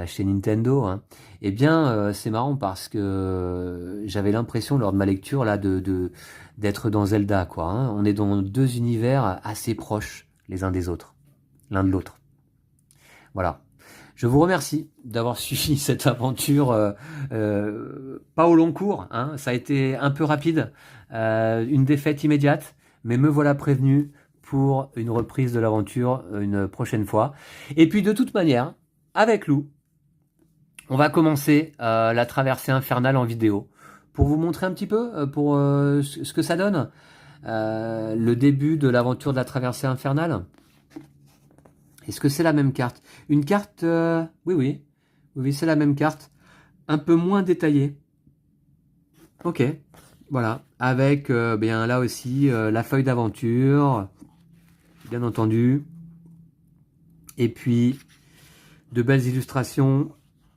chez Nintendo, hein. Eh bien c'est marrant parce que j'avais l'impression lors de ma lecture là d'être dans Zelda, quoi. Hein. On est dans deux univers assez proches les uns des autres, l'un de l'autre. Voilà. Je vous remercie d'avoir suivi cette aventure, pas au long cours, hein, ça a été un peu rapide, une défaite immédiate, mais me voilà prévenu pour une reprise de l'aventure une prochaine fois. Et puis de toute manière, avec Lou, on va commencer la traversée infernale en vidéo, pour vous montrer un petit peu ce que ça donne, le début de l'aventure de la traversée infernale. Est-ce que c'est la même carte? Une carte, oui, c'est la même carte, un peu moins détaillée. Ok, voilà, avec bien là aussi la feuille d'aventure, bien entendu, et puis de belles illustrations,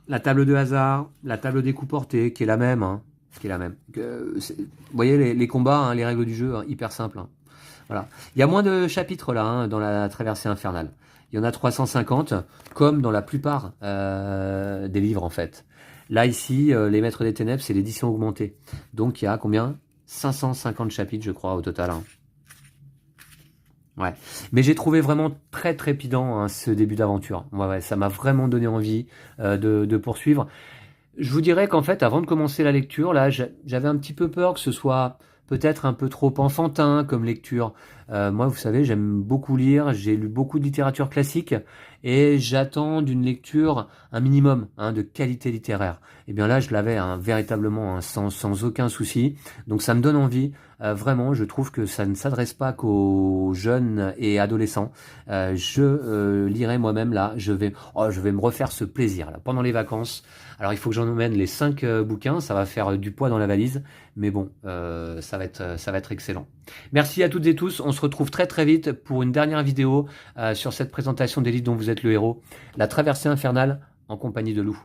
la table de hasard, la table des coups portés, qui est la même, hein, vous voyez les combats, hein, les règles du jeu, hein, hyper simples. Hein. Voilà, il y a moins de chapitres là hein, dans la traversée infernale. Il y en a 350, comme dans la plupart des livres en fait. Là ici, les Maîtres des Ténèbres, c'est l'édition augmentée. Donc il y a combien? 550 chapitres je crois au total. Hein. Ouais. Mais j'ai trouvé vraiment très trépidant hein, ce début d'aventure. Ouais, ça m'a vraiment donné envie de poursuivre. Je vous dirais qu'en fait, avant de commencer la lecture, là, j'avais un petit peu peur que ce soit peut-être un peu trop enfantin comme lecture. Moi, vous savez, j'aime beaucoup lire, j'ai lu beaucoup de littérature classique et j'attends d'une lecture un minimum de qualité littéraire. Et bien là, je l'avais véritablement sans aucun souci. Donc ça me donne envie. Vraiment, je trouve que ça ne s'adresse pas qu'aux jeunes et adolescents. Je lirai moi-même là. Je vais me refaire ce plaisir là pendant les vacances. Alors il faut que j'en emmène les 5 bouquins. Ça va faire du poids dans la valise, mais bon, ça va être excellent. Merci à toutes et tous. On se retrouve très très vite pour une dernière vidéo sur cette présentation des livres dont vous êtes le héros, La Traversée infernale en compagnie de Lou.